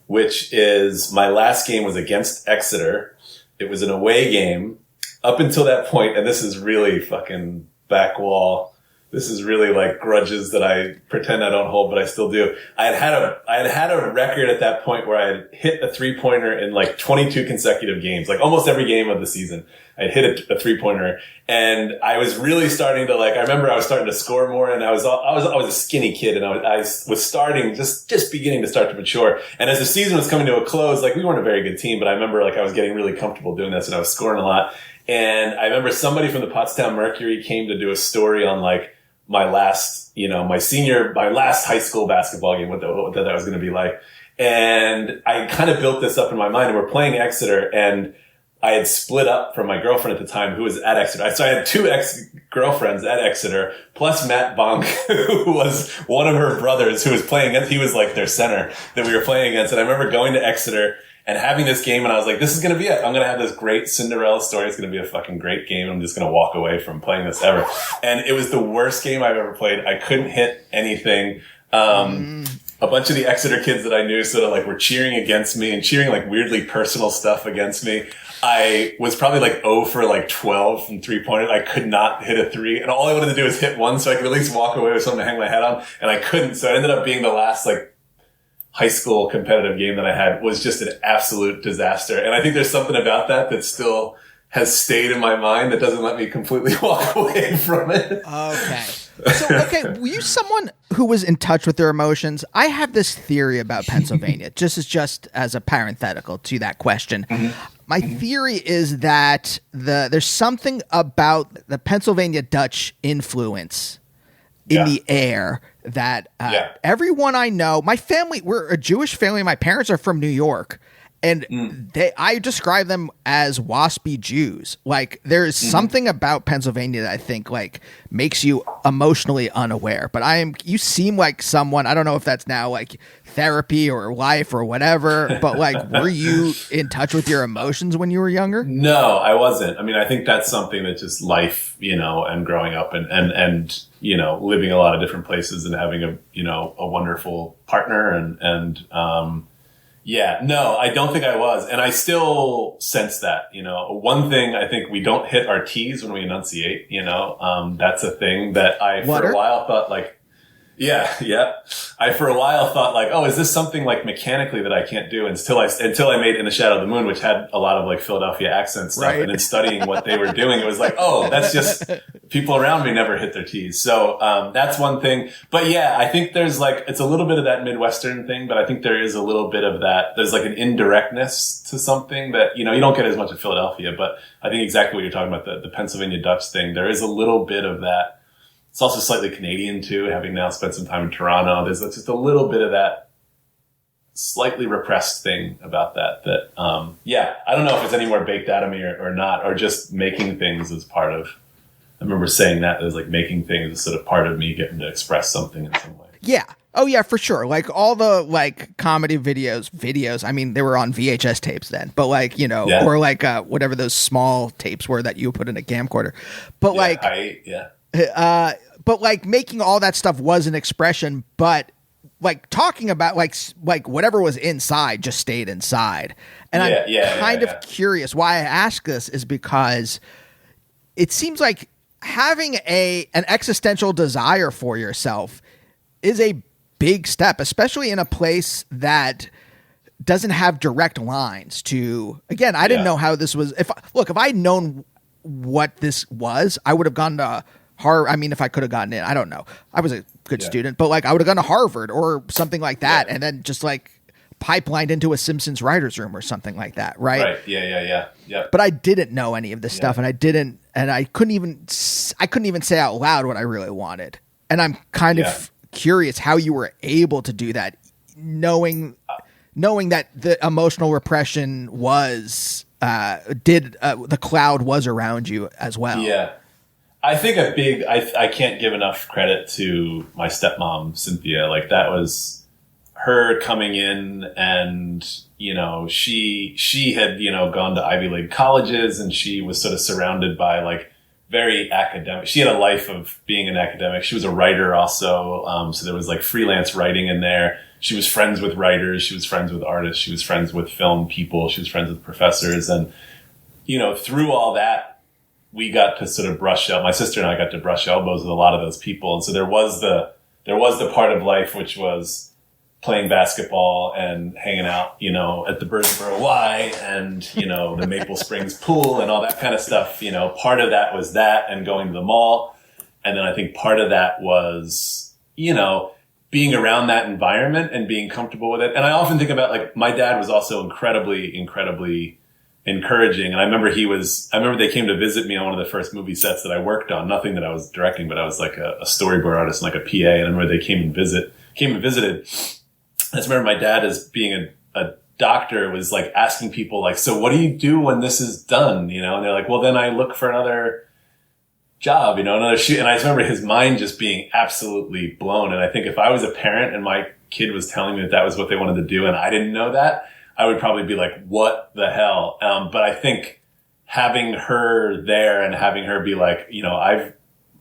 which is my last game was against Exeter. It was an away game. Up until that point, and this is really fucking back wall. This is really like grudges that I pretend I don't hold, but I still do. I had had a record at that point where I had hit a 3-pointer in like 22 consecutive games, like almost every game of the season. I'd hit a 3-pointer, and I was really starting to like, I remember I was starting to score more, and I was a skinny kid, and I was starting, just beginning to start to mature. And as the season was coming to a close, like we weren't a very good team, but I remember like I was getting really comfortable doing this, and I was scoring a lot. And I remember somebody from the Pottstown Mercury came to do a story on like my last, my last high school basketball game, what that was going to be like. And I kind of built this up in my mind, and we're playing Exeter, and I had split up from my girlfriend at the time who was at Exeter. So I had 2 ex-girlfriends at Exeter, plus Matt Bonk, who was one of her brothers who was playing against, he was like their center that we were playing against. And I remember going to Exeter and having this game, and I was like, this is going to be it. I'm going to have this great Cinderella story. It's going to be a fucking great game. I'm just going to walk away from playing this ever. And it was the worst game I've ever played. I couldn't hit anything. A bunch of the Exeter kids that I knew sort of like were cheering against me and cheering like weirdly personal stuff against me. I was probably like 0 for like 12 from 3-pointers. I could not hit a 3. And all I wanted to do was hit one so I could at least walk away with something to hang my head on. And I couldn't. So it ended up being the last like high school competitive game that I had was just an absolute disaster. And I think there's something about that still has stayed in my mind that doesn't let me completely walk away from it. Okay. So, okay, were you someone who was in touch with their emotions? I have this theory about Pennsylvania, just as a parenthetical to that question. My theory is that there's something about the Pennsylvania Dutch influence in the air that everyone I know, my family, we're a Jewish family. My parents are from New York. And I describe them as waspy Jews. Like, there is something about Pennsylvania that I think like makes you emotionally unaware. But you seem like someone, I don't know if that's now like therapy or life or whatever, but like, were you in touch with your emotions when you were younger? No, I wasn't. I mean, I think that's something that just life, and growing up and living a lot of different places and having a wonderful partner and no, I don't think I was. And I still sense that, one thing I think we don't hit our T's when we enunciate, that's a thing that for a while thought like, I for a while thought like, oh, is this something like mechanically that I can't do until I made In the Shadow of the Moon, which had a lot of like Philadelphia accent stuff. Right. And then studying what they were doing, it was like, oh, that's just people around me never hit their T's. So, that's one thing. But yeah, I think there's like, it's a little bit of that Midwestern thing, but I think there is a little bit of that. There's like an indirectness to something that, you don't get as much in Philadelphia, but I think exactly what you're talking about, the Pennsylvania Dutch thing, there is a little bit of that. It's also slightly Canadian too, having now spent some time in Toronto. There's just a little bit of that slightly repressed thing about that, I don't know if it's any more baked out of me or not, or just making things as part of, I remember saying that as like making things as sort of part of me getting to express something in some way. Yeah. Oh yeah, for sure. Like all the like comedy videos, I mean, they were on VHS tapes then, but like, or like, whatever those small tapes were that you put in a camcorder, but but like making all that stuff was an expression, but like talking about like whatever was inside just stayed inside. And I'm kind of curious why I ask this is because it seems like having an existential desire for yourself is a big step, especially in a place that doesn't have direct lines to, again, I didn't know how this was. If I'd known what this was, I would have gone to Harvard. I mean, if I could have gotten in, I don't know. I was a good student, but like I would have gone to Harvard or something like that. And then just like pipelined into a Simpsons writer's room or something like that. Right. Yeah. But I didn't know any of this stuff and I couldn't even say out loud what I really wanted. And I'm kind of curious how you were able to do that, knowing that the emotional repression was, the cloud was around you as well. Yeah. I think I can't give enough credit to my stepmom, Cynthia. Like that was her coming in and, she had, gone to Ivy League colleges and she was sort of surrounded by like very academic. She had a life of being an academic. She was a writer also. So there was like freelance writing in there. She was friends with writers. She was friends with artists. She was friends with film people. She was friends with professors. And, through all that, we got to sort of my sister and I got to brush elbows with a lot of those people. And so there was the part of life, which was playing basketball and hanging out, at the Birdsboro Y and, the Maple Springs pool and all that kind of stuff. Part of that was that and going to the mall. And then I think part of that was, being around that environment and being comfortable with it. And I often think about like my dad was also incredibly, incredibly encouraging. And I remember they came to visit me on one of the first movie sets that I worked on. Nothing that I was directing, but I was like a storyboard artist and like a PA. And I remember they came and visited. I just remember my dad, as being a doctor, was like asking people like, so what do you do when this is done? And they're like, well, then I look for another job, another shoot. And I just remember his mind just being absolutely blown. And I think if I was a parent and my kid was telling me that was what they wanted to do and I didn't know that, I would probably be like, what the hell? But I think having her there and having her be like,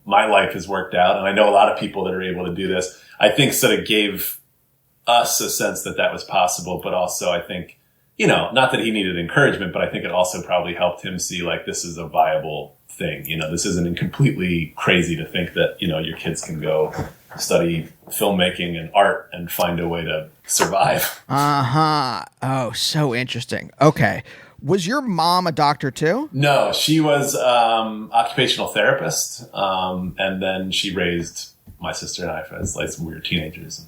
my life has worked out and I know a lot of people that are able to do this, I think sort of gave us a sense that was possible. But also I think, not that he needed encouragement, but I think it also probably helped him see like, this is a viable thing. This isn't completely crazy to think that, your kids can go study filmmaking and art and find a way to survive. Oh, so interesting. Okay. Was your mom a doctor too? No, she was occupational therapist, and then she raised my sister and I as like some weird teenagers and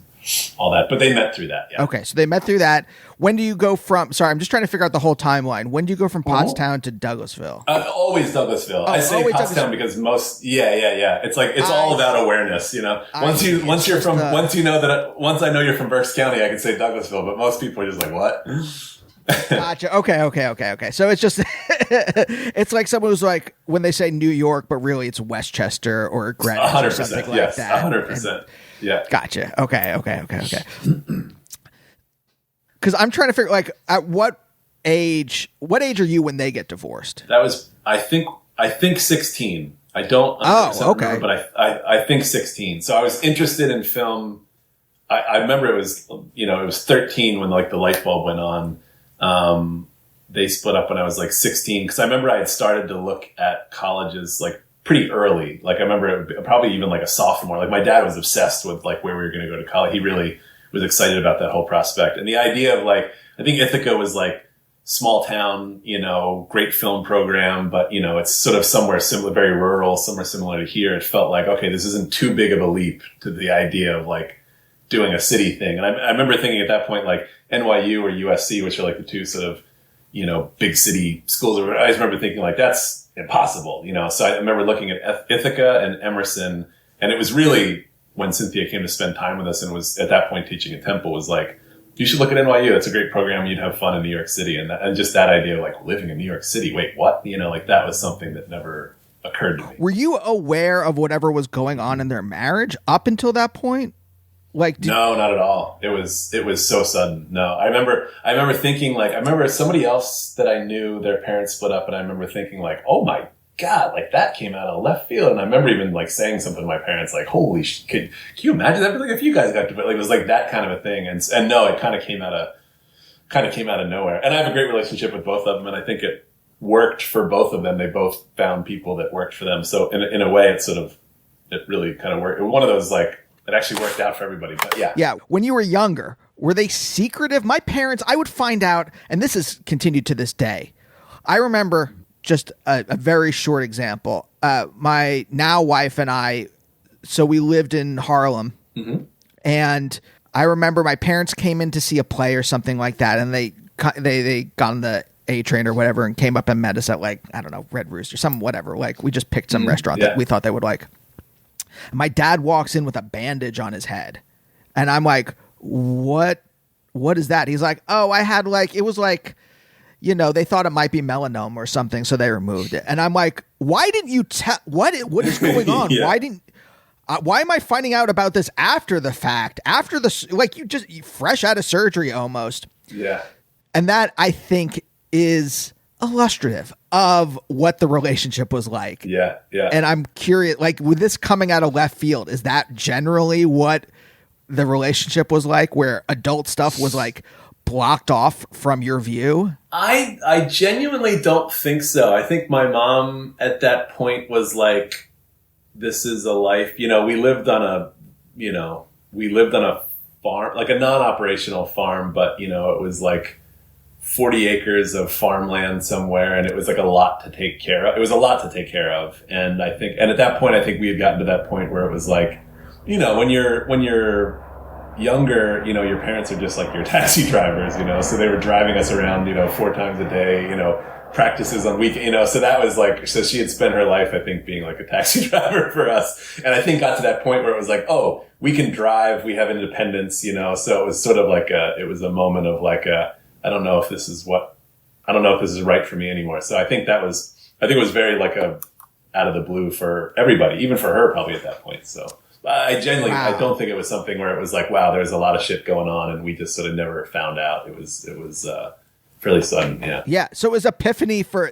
all that. But they met through that. Yeah. Okay, so they met through that. When do you go from? Sorry, I'm just trying to figure out the whole timeline. When do you go from Pottstown to Douglasville? Always Douglasville. I say Pottstown because most. Yeah. It's like it's all about awareness. Once I know you're from Berks County, I can say Douglasville. But most people are just like, what? Gotcha. Okay. So it's just, it's like someone who's like, when they say New York, but really it's Westchester or Greenwich 100%, or something like yes, that. 100%. Yeah. Gotcha. Okay. Because I'm trying to figure, like, at what age are you when they get divorced? That was, I think 16. I don't remember, but I think 16. So I was interested in film. I remember it was 13 when like the light bulb went on. They split up when I was like 16 because I remember I had started to look at colleges like pretty early. Like I remember probably even like a sophomore. Like my dad was obsessed with like where we were going to go to college. He really was excited about that whole prospect. And the idea of like, I think Ithaca was like small town, great film program, but it's sort of somewhere similar, very rural, somewhere similar to here. It felt like, okay, this isn't too big of a leap to the idea of like doing a city thing. And I remember thinking at that point, like NYU or USC, which are like the two sort of, big city schools. I just remember thinking like, that's impossible, So I remember looking at Ithaca and Emerson, and it was really when Cynthia came to spend time with us and was at that point teaching at Temple was like, you should look at NYU. That's a great program. You'd have fun in New York City. And just that idea of like living in New York City. Wait, what? Like that was something that never occurred to me. Were you aware of whatever was going on in their marriage up until that point? Like, no, not at all. It was so sudden. No, I remember thinking like, I remember somebody else that I knew, their parents split up, and I remember thinking like, oh my God, like that came out of left field. And I remember even like saying something to my parents, like, holy shit, can you imagine that? Like if you guys got to, like, it was like that kind of a thing. And no, it kind of came out of nowhere. And I have a great relationship with both of them. And I think it worked for both of them. They both found people that worked for them. So in a way, it really kind of worked. One of those, like, it actually worked out for everybody. But yeah. Yeah. When you were younger, were they secretive? My parents, I would find out, and this has continued to this day. I remember just a very short example. My now wife and I, so we lived in Harlem, and I remember my parents came in to see a play or something like that, and they got on the A train or whatever and came up and met us at like, I don't know, Red Rooster, some whatever. Like we just picked some restaurant that we thought they would like. My dad walks in with a bandage on his head, and I'm like, what is that? He's like, oh, I had like, it was like, they thought it might be melanoma or something, so they removed it. And I'm like, why didn't you tell? What is going on? Why am I finding out about this after the fact? After you fresh out of surgery almost. Yeah. And that I think is illustrative of what the relationship was like. Yeah. And I'm curious, like with this coming out of left field, is that generally what the relationship was like, where adult stuff was like blocked off from your view? I genuinely don't think so. I think my mom at that point was like, this is a life, we lived on a farm, like a non-operational farm, but it was like 40 acres of farmland somewhere, and it was like a lot to take care of. It was a lot to take care of. And at that point, I think we had gotten to that point where it was like, when you're younger, your parents are just like your taxi drivers, so they were driving us around, 4 times a day, practices on weekend, so that was like, so she had spent her life, I think, being like a taxi driver for us. And I think got to that point where it was like, oh, we can drive, we have independence, so it was sort of like it was a moment of like I don't know if this is right for me anymore. So I think it was very like out of the blue for everybody, even for her probably at that point. So I don't think it was something where it was like, wow, there's a lot of shit going on and we just sort of never found out. It was fairly sudden. Yeah. Yeah. So it was epiphany for,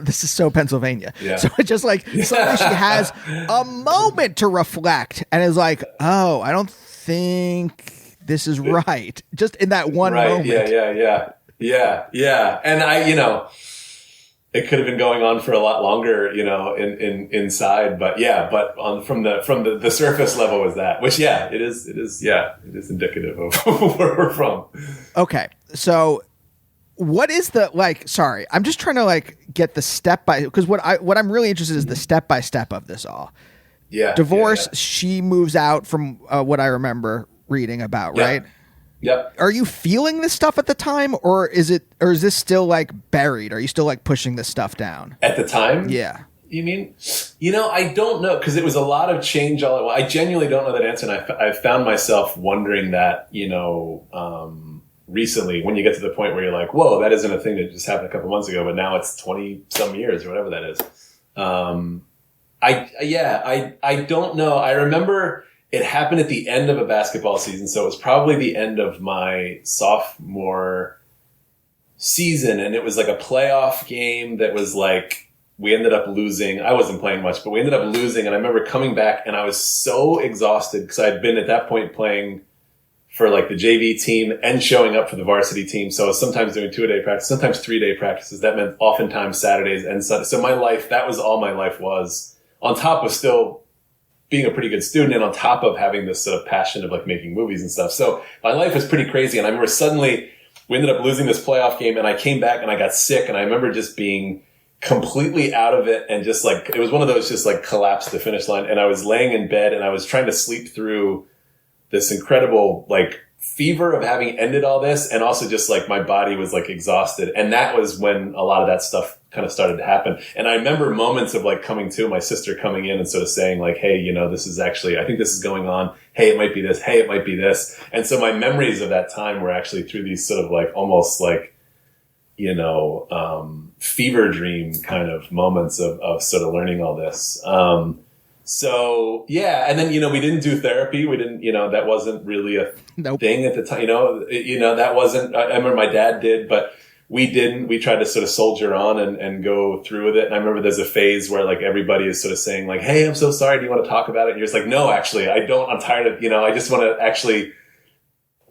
this is so Pennsylvania. Yeah. So it's just like, suddenly she has a moment to reflect and is like, oh, I don't think this is right. Just in that one moment. Yeah. And it could have been going on for a lot longer, inside, but from the surface level was that, which, it is indicative of where we're from. Okay. So what is the, like, sorry, I'm just trying to like get the step by, because what I'm really interested in is the step by step of this all. Yeah. Divorce, she moves out from what I remember reading about, right? Yep. Are you feeling this stuff at the time, or is this still like buried? Are you still like pushing this stuff down? At the time? Yeah. You mean? I don't know, because it was a lot of change all at once. I genuinely don't know that answer, and I found myself wondering that, recently, when you get to the point where you're like, whoa, that isn't a thing that just happened a couple months ago, but now it's 20 some years or whatever that is. I don't know. I remember it happened at the end of a basketball season, so it was probably the end of my sophomore season, and it was like a playoff game that was like, we ended up losing. I wasn't playing much, but we ended up losing, and I remember coming back, and I was so exhausted because I had been at that point playing for like the JV team and showing up for the varsity team. So I was sometimes doing 2-a-day practice, sometimes 3-day practices. That meant oftentimes Saturdays and Sundays. So my life, that was all my life was, on top of still being a pretty good student and on top of having this sort of passion of like making movies and stuff. So my life was pretty crazy. And I remember suddenly we ended up losing this playoff game, and I came back and I got sick, and I remember just being completely out of it, and just like, it was one of those just like collapsed the finish line. And I was laying in bed and I was trying to sleep through this incredible like fever of having ended all this, and also just like my body was like exhausted. And that was when a lot of that stuff kind of started to happen. And I remember moments of like coming to, my sister coming in and sort of saying like, hey, this is actually, I think this is going on. Hey, it might be this. Hey, it might be this. And so my memories of that time were actually through these sort of like almost like, fever dream kind of moments of sort of learning all this. So yeah. And then, we didn't do therapy. We didn't, that wasn't really a thing at the time, that wasn't, I remember my dad did, but we didn't. We tried to sort of soldier on and go through with it. And I remember there's a phase where like everybody is sort of saying like, hey, I'm so sorry. Do you want to talk about it? And you're just like, no, actually, I don't. I'm tired of, I just want to actually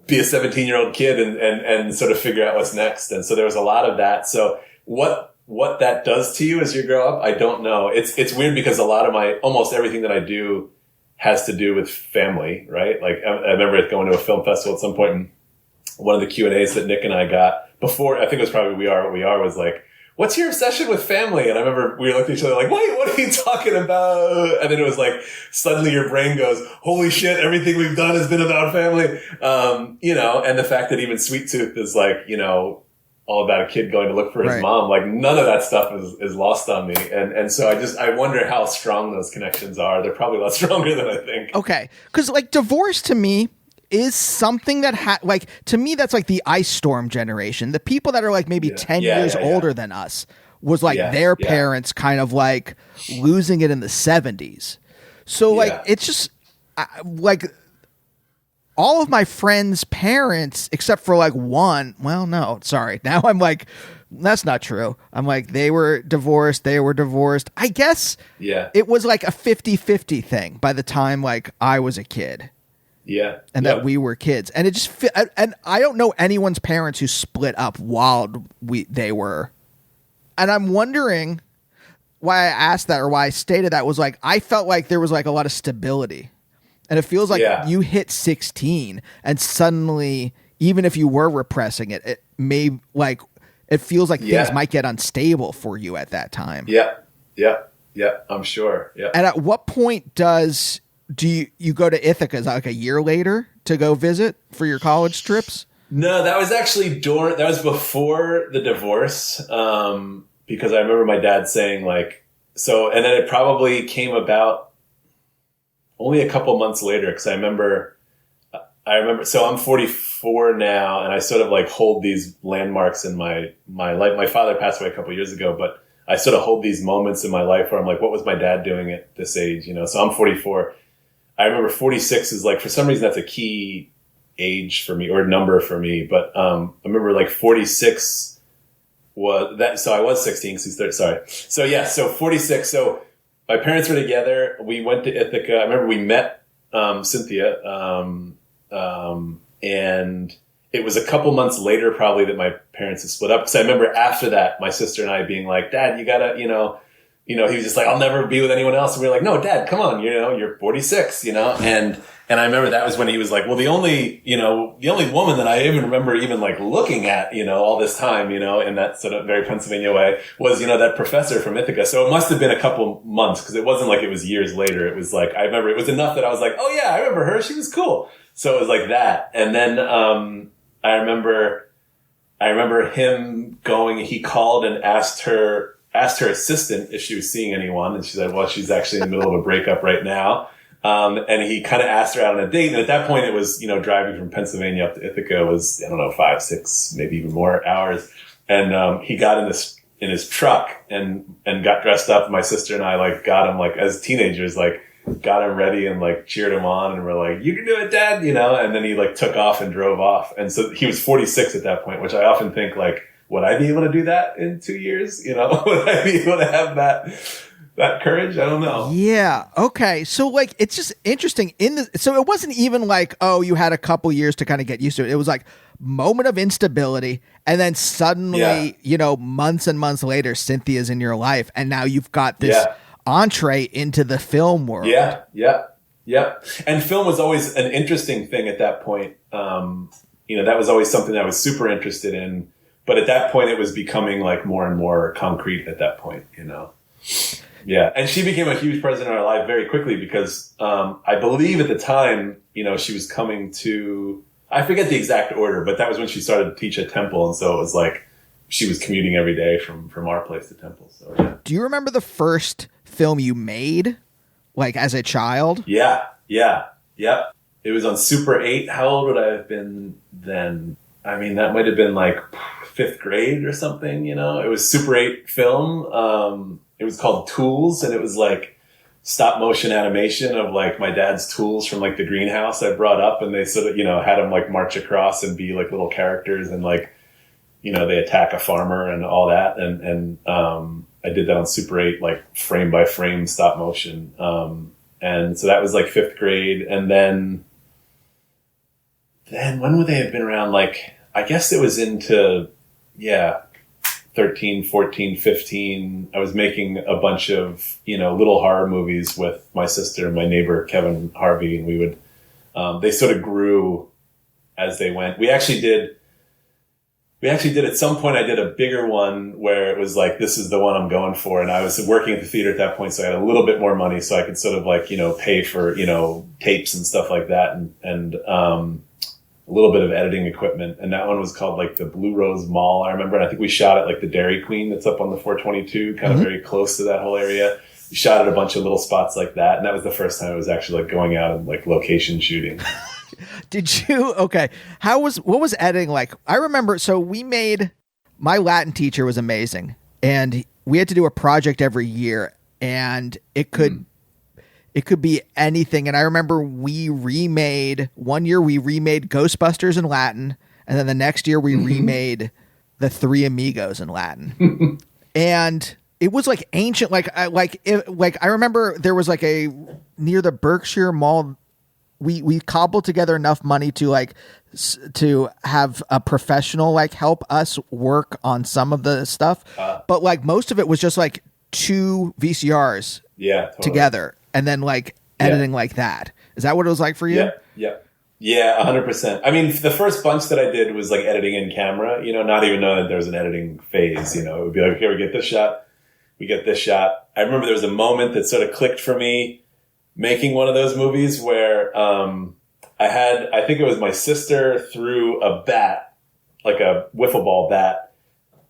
be a 17-year-old kid and sort of figure out what's next. And so there was a lot of that. So what that does to you as you grow up, I don't know. It's weird because a lot of almost everything that I do has to do with family, right? Like I remember going to a film festival at some point, and one of the Q&As that Nick and I got before, I think it was probably We Are What We Are, was like, what's your obsession with family? And I remember we looked at each other like, wait, what are you talking about? And then it was like, suddenly your brain goes, holy shit, everything we've done has been about family. And the fact that even Sweet Tooth is like, all about a kid going to look for his mom. Like none of that stuff is lost on me. And so I wonder how strong those connections are. They're probably a lot stronger than I think. Okay. Cause like divorce to me is something that to me, that's like the Ice Storm generation. The people that are like maybe 10 years older than us was like their parents kind of like losing it in the 70s. So like, it's just like all of my friends' parents, except for like one, well, no, sorry. Now I'm like, that's not true. I'm like, they were divorced. I guess it was like a 50-50 thing by the time like I was a kid. Yeah. And that we were kids. And it just and I don't know anyone's parents who split up while they were. And I'm wondering why I asked that, or why I stated that, was like I felt like there was like a lot of stability. And it feels like you hit 16 and suddenly, even if you were repressing it, it may like it feels like things might get unstable for you at that time. Yeah, I'm sure. Yeah. And at what point do you go to Ithaca? Is that like a year later to go visit for your college trips? No, that was actually that was before the divorce. Because I remember my dad saying like, so, and then it probably came about only a couple months later. Cause I remember, so I'm 44 now, and I sort of like hold these landmarks in my life. My father passed away a couple years ago, but I sort of hold these moments in my life where I'm like, what was my dad doing at this age? So I'm 44. I remember 46 is like, for some reason, that's a key age for me, or number for me. But I remember like 46 was that. So I was 16 because he's 30. Sorry. So yeah. So 46. So my parents were together. We went to Ithaca. I remember we met Cynthia, and it was a couple months later probably that my parents had split up. Because I remember after that, my sister and I being like, Dad, you gotta, he was just like, I'll never be with anyone else. And we were like, no, Dad, come on, you're 46, and I remember that was when he was like, well, the only woman that I even remember even like looking at, all this time, in that sort of very Pennsylvania way was, that professor from Ithaca. So it must have been a couple months because it wasn't like it was years later. It was like, I remember it was enough that I was like, oh yeah, I remember her. She was cool. So it was like that. And then, I remember him going, he called and asked her assistant if she was seeing anyone. And she said, well, she's actually in the middle of a breakup right now. And he kind of asked her out on a date. And at that point it was, driving from Pennsylvania up to Ithaca was, 5, 6, maybe even more hours. And, he got in his truck and got dressed up. My sister and I like got him like as teenagers, like got him ready and like cheered him on and we're like, you can do it, Dad, and then he like took off and drove off. And so he was 46 at that point, which I often think like, would I be able to do that in 2 years? Would I be able to have that courage? I don't know. Yeah. Okay. So like, it's just interesting so it wasn't even like, oh, you had a couple years to kind of get used to it. It was like moment of instability. And then suddenly, months and months later, Cynthia's in your life. And now you've got this entree into the film world. Yeah. And film was always an interesting thing at that point. That was always something I was super interested in. But at that point, it was becoming like more and more concrete at that point, Yeah. And she became a huge presence in our life very quickly because, I believe at the time, she was coming to, I forget the exact order, but that was when she started to teach at Temple. And so it was like, she was commuting every day from our place to Temple. So, yeah. Do you remember the first film you made, like as a child? Yeah. It was on Super 8. How old would I have been then? I mean, that might have been like 5th grade or something, It was Super 8 film. It was called Tools, and it was like stop motion animation of like my dad's tools from like the greenhouse I brought up, and they sort of, had them like march across and be like little characters and like, they attack a farmer and all that. And I did that on Super 8, like frame by frame stop motion. And so that was like 5th grade. And then when would they have been around? Like, I guess it was into, 13, 14, 15. I was making a bunch of, little horror movies with my sister and my neighbor, Kevin Harvey. And we would, they sort of grew as they went. We actually did at some point, I did a bigger one where it was like, this is the one I'm going for. And I was working at the theater at that point. So I had a little bit more money so I could sort of like, pay for, tapes and stuff like that. And a little bit of editing equipment. And that one was called like the Blue Rose Mall. I remember. And I think we shot at like the Dairy Queen that's up on the 422, kind of very close to that whole area. We shot at a bunch of little spots like that. And that was the first time I was actually like going out and like location shooting. Did you? Okay. What was editing like? I remember, so my Latin teacher was amazing and we had to do a project every year and it could be anything. And I remember one year we remade Ghostbusters in Latin. And then the next year we remade the Three Amigos in Latin. And it was like ancient, I remember there was like near the Berkshire Mall, we cobbled together enough money to to have a professional help us work on some of the stuff. But most of it was just 2 VCRs together and then editing like that. Is that what it was like for you? Yeah, 100%. I mean, the first bunch that I did was editing in camera, not even knowing that there was an editing phase, it would be like, here, we get this shot. I remember there was a moment that sort of clicked for me making one of those movies where I think it was my sister threw a bat, like a wiffle ball bat,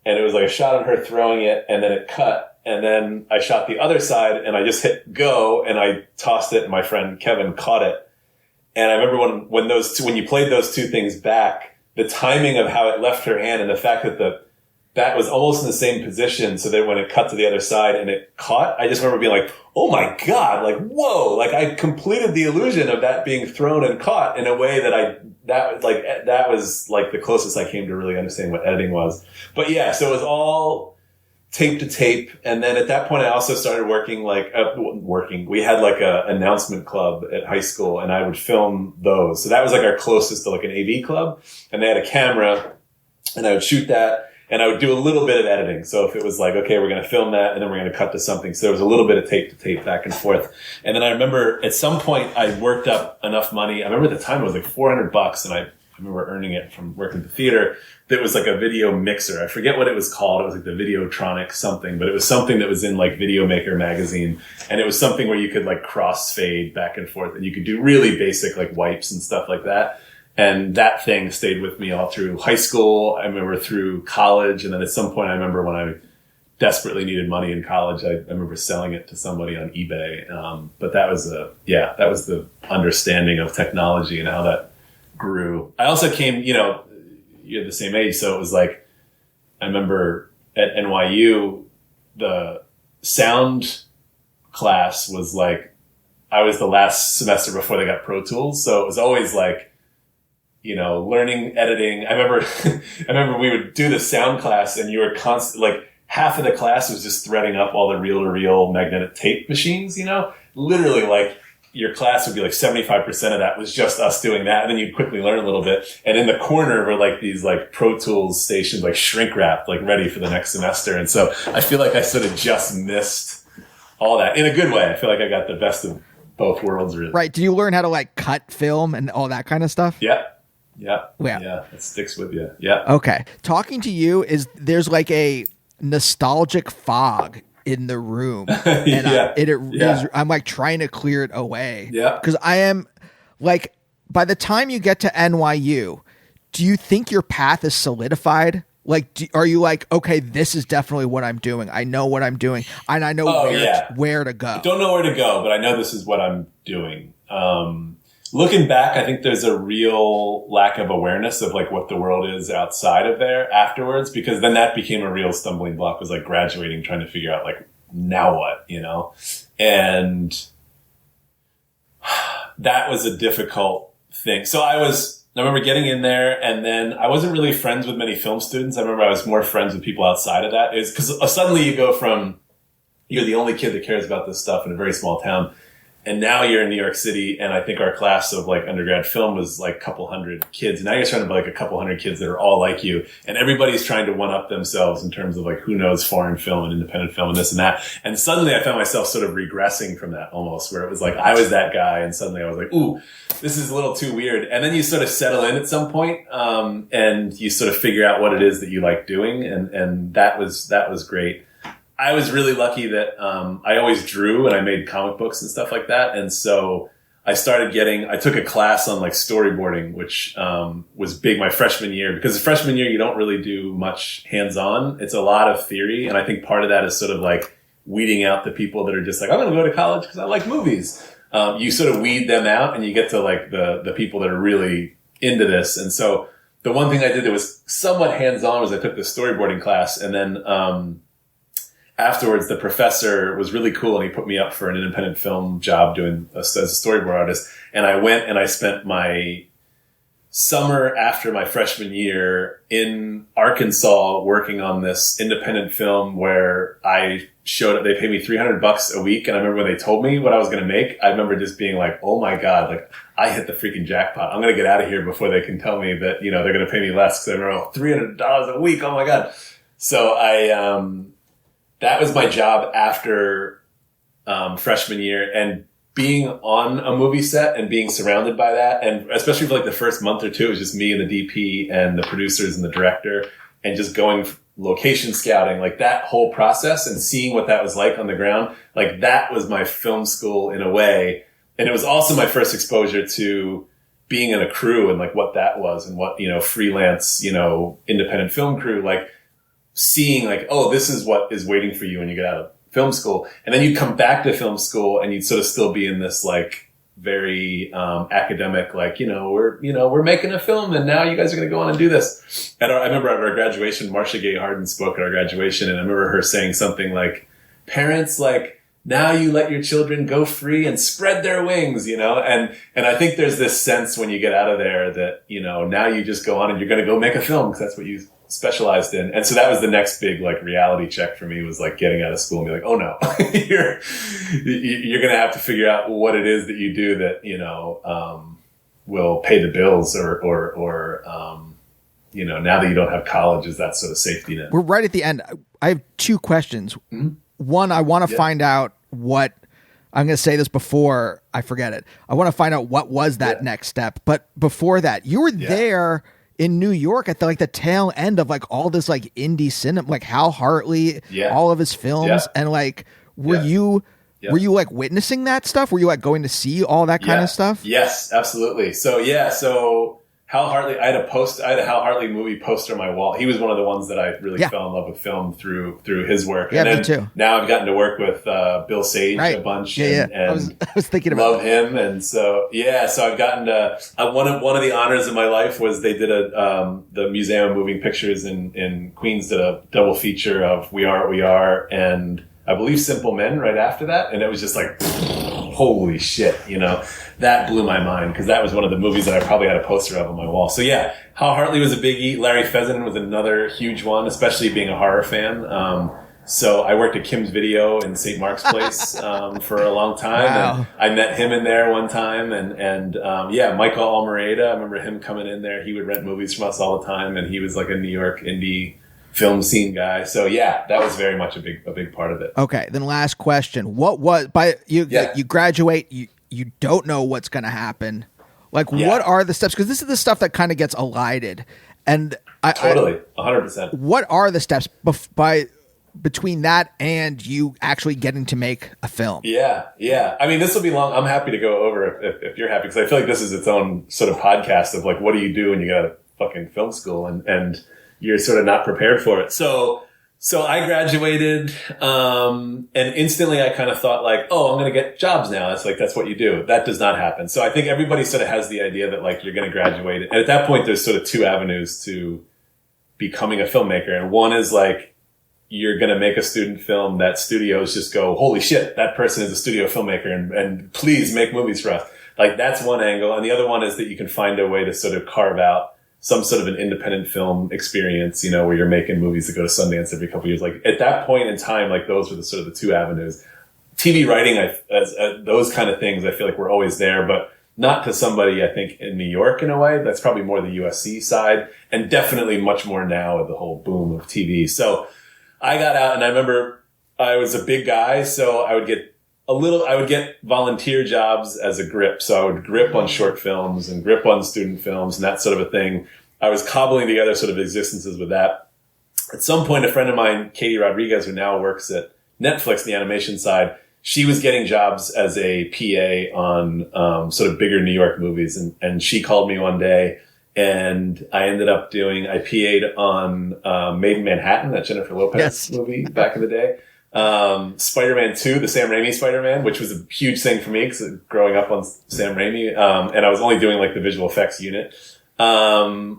and it was like a shot of her throwing it, and then it cut, and then I shot the other side, and I just hit go, and I tossed it, and my friend Kevin caught it. And I remember when you played those two things back, the timing of how it left her hand and the fact that the bat was almost in the same position so that when it cut to the other side and it caught, I just remember being like, oh my God, whoa, I completed the illusion of that being thrown and caught in a way that was the closest I came to really understanding what editing was. But yeah, so it was all tape to tape. And then at that point, I also started working we had a announcement club at high school and I would film those. So that was our closest to an AV club, and they had a camera and I would shoot that. And I would do a little bit of editing. So if it was like, okay, we're going to film that and then we're going to cut to something. So there was a little bit of tape to tape back and forth. And then I remember at some point I worked up enough money. I remember at the time it was like $400 and I remember earning it from working at the theater. That was like a video mixer. I forget what it was called. It was like the Videotronic something, but it was something that was in like Video Maker magazine. And it was something where you could like crossfade back and forth and you could do really basic like wipes and stuff like that. And that thing stayed with me all through high school. I remember through college. And then at some point, I remember when I desperately needed money in college, I remember selling it to somebody on eBay. But that was that was the understanding of technology and how that grew. I also came, you're the same age. So it was like, I remember at NYU, the sound class was like, I was the last semester before they got Pro Tools. So it was always like, learning editing. I remember we would do the sound class and you were like half of the class was just threading up all the reel-to-reel magnetic tape machines, literally like your class would be like 75% of that was just us doing that. And then you'd quickly learn a little bit. And in the corner were like these like Pro Tools stations, like shrink wrapped, like ready for the next semester. And so I feel like I sort of just missed all that in a good way. I feel like I got the best of both worlds, really. Right. Do you learn how to like cut film and all that kind of stuff? Yeah. Yeah. It sticks with you. Yeah. Okay. Talking to you there's like a nostalgic fog in the room. And I'm like trying to clear it away. Yeah. Because I am like, by the time you get to NYU, do you think your path is solidified? Like, are you like, okay, this is definitely what I'm doing. I know what I'm doing. And I know where to go. I don't know where to go, but I know this is what I'm doing. Looking back, I think there's a real lack of awareness of like what the world is outside of there afterwards, because then that became a real stumbling block, was like graduating, trying to figure out like, now what, and that was a difficult thing. So I remember getting in there, and then I wasn't really friends with many film students. I remember I was more friends with people outside of that. Is because suddenly you go from, you're the only kid that cares about this stuff in a very small town, and now you're in New York City, and I think our class of like undergrad film was like a couple hundred kids. And now you're surrounded by like a couple hundred kids that are all like you, and everybody's trying to one up themselves in terms of like who knows foreign film and independent film and this and that. And suddenly I found myself sort of regressing from that almost, where it was like I was that guy, and suddenly I was like, ooh, this is a little too weird. And then you sort of settle in at some point, and you sort of figure out what it is that you like doing, and that was great. I was really lucky that I always drew and I made comic books and stuff like that. And so I took a class on like storyboarding, which was big my freshman year, because the freshman year you don't really do much hands-on. It's a lot of theory. And I think part of that is sort of like weeding out the people that are just like, I'm going to go to college because I like movies. You sort of weed them out and you get to like the people that are really into this. And so the one thing I did that was somewhat hands-on was I took the storyboarding class, and then afterwards, the professor was really cool, and he put me up for an independent film job as a storyboard artist. And I went and I spent my summer after my freshman year in Arkansas working on this independent film where I showed up. They paid me $300 a week. And I remember when they told me what I was going to make, I remember just being like, oh my God, like I hit the freaking jackpot. I'm going to get out of here before they can tell me that, they're going to pay me less. Cause I remember $300 a week. Oh my God. So that was my job after freshman year, and being on a movie set and being surrounded by that, and especially for like the first month or two, it was just me and the DP and the producers and the director, and just going location scouting, like that whole process and seeing what that was like on the ground. Like that was my film school in a way. And it was also my first exposure to being in a crew and like what that was, and what, freelance, independent film crew, like seeing like, oh, this is what is waiting for you when you get out of film school. And then you come back to film school and you'd sort of still be in this like very academic, like, we're making a film and now you guys are going to go on and do this. I remember at our graduation, Marcia Gay Harden spoke at our graduation, and I remember her saying something like, parents, like, now you let your children go free and spread their wings, and I think there's this sense when you get out of there that, now you just go on and you're going to go make a film because that's what you specialized in. And so that was the next big like reality check for me, was like getting out of school and be like, oh no, you're going to have to figure out what it is that you do that, will pay the bills or now that you don't have college, is that sort of safety net. We're right at the end. I have two questions. Mm-hmm. One, I want to find out what, I'm going to say this before I forget it. I want to find out what was that next step. But before that, you were there in New York at the tail end of all this indie cinema, like Hal Hartley, all of his films. And were you witnessing that stuff? Were you going to see all that kind of stuff? Yes, absolutely. So Hal Hartley, I had a Hal Hartley movie poster on my wall. He was one of the ones that I really fell in love with film through his work. Yeah, me too. Now I've gotten to work with Bill Sage a bunch. And I was thinking about love him. And so I've gotten to one of the honors of my life was they did the Museum of Moving Pictures in Queens did a double feature of We Are What We Are and I believe Simple Men right after that, and it was just holy shit, that blew my mind because that was one of the movies that I probably had a poster of on my wall. So Hal Hartley was a biggie. Larry Fessenden was another huge one, especially being a horror fan. So I worked at Kim's Video in St. Mark's Place for a long time. Wow. And I met him in there one time, and Michael Almereyda. I remember him coming in there. He would rent movies from us all the time, and he was a New York indie film scene guy. So that was very much a big part of it. Okay, then last question. What was you graduate, you don't know what's going to happen. What are the steps? Because this is the stuff that kind of gets elided. And totally 100%. What are the steps between that and you actually getting to make a film? Yeah. I mean, this will be long. I'm happy to go over if you're happy, because I feel like this is its own sort of podcast of what do you do when you go to fucking film school and you're sort of not prepared for it. So I graduated, and instantly I kind of thought I'm going to get jobs now. That's what you do. That does not happen. So I think everybody sort of has the idea that you're going to graduate. And at that point, there's sort of two avenues to becoming a filmmaker. And one is you're going to make a student film that studios just go, holy shit, that person is a studio filmmaker and please make movies for us. That's one angle. And the other one is that you can find a way to sort of carve out some sort of an independent film experience, where you're making movies that go to Sundance every couple of years. At that point in time, those were the sort of the two avenues. TV writing, those kind of things, I feel like were always there, but not to somebody, I think, in New York in a way. That's probably more the USC side, and definitely much more now with the whole boom of TV. So I got out, and I remember I was a big guy, so I would get volunteer jobs as a grip. So I would grip on short films and grip on student films and that sort of a thing. I was cobbling together sort of existences with that. At some point, a friend of mine, Katie Rodriguez, who now works at Netflix, the animation side, she was getting jobs as a PA on sort of bigger New York movies. And she called me one day, and I ended up I PA'd on Made in Manhattan, that Jennifer Lopez movie back in the day. Spider-Man 2, the Sam Raimi Spider-Man, which was a huge thing for me because growing up on Sam Raimi, and I was only doing the visual effects unit. I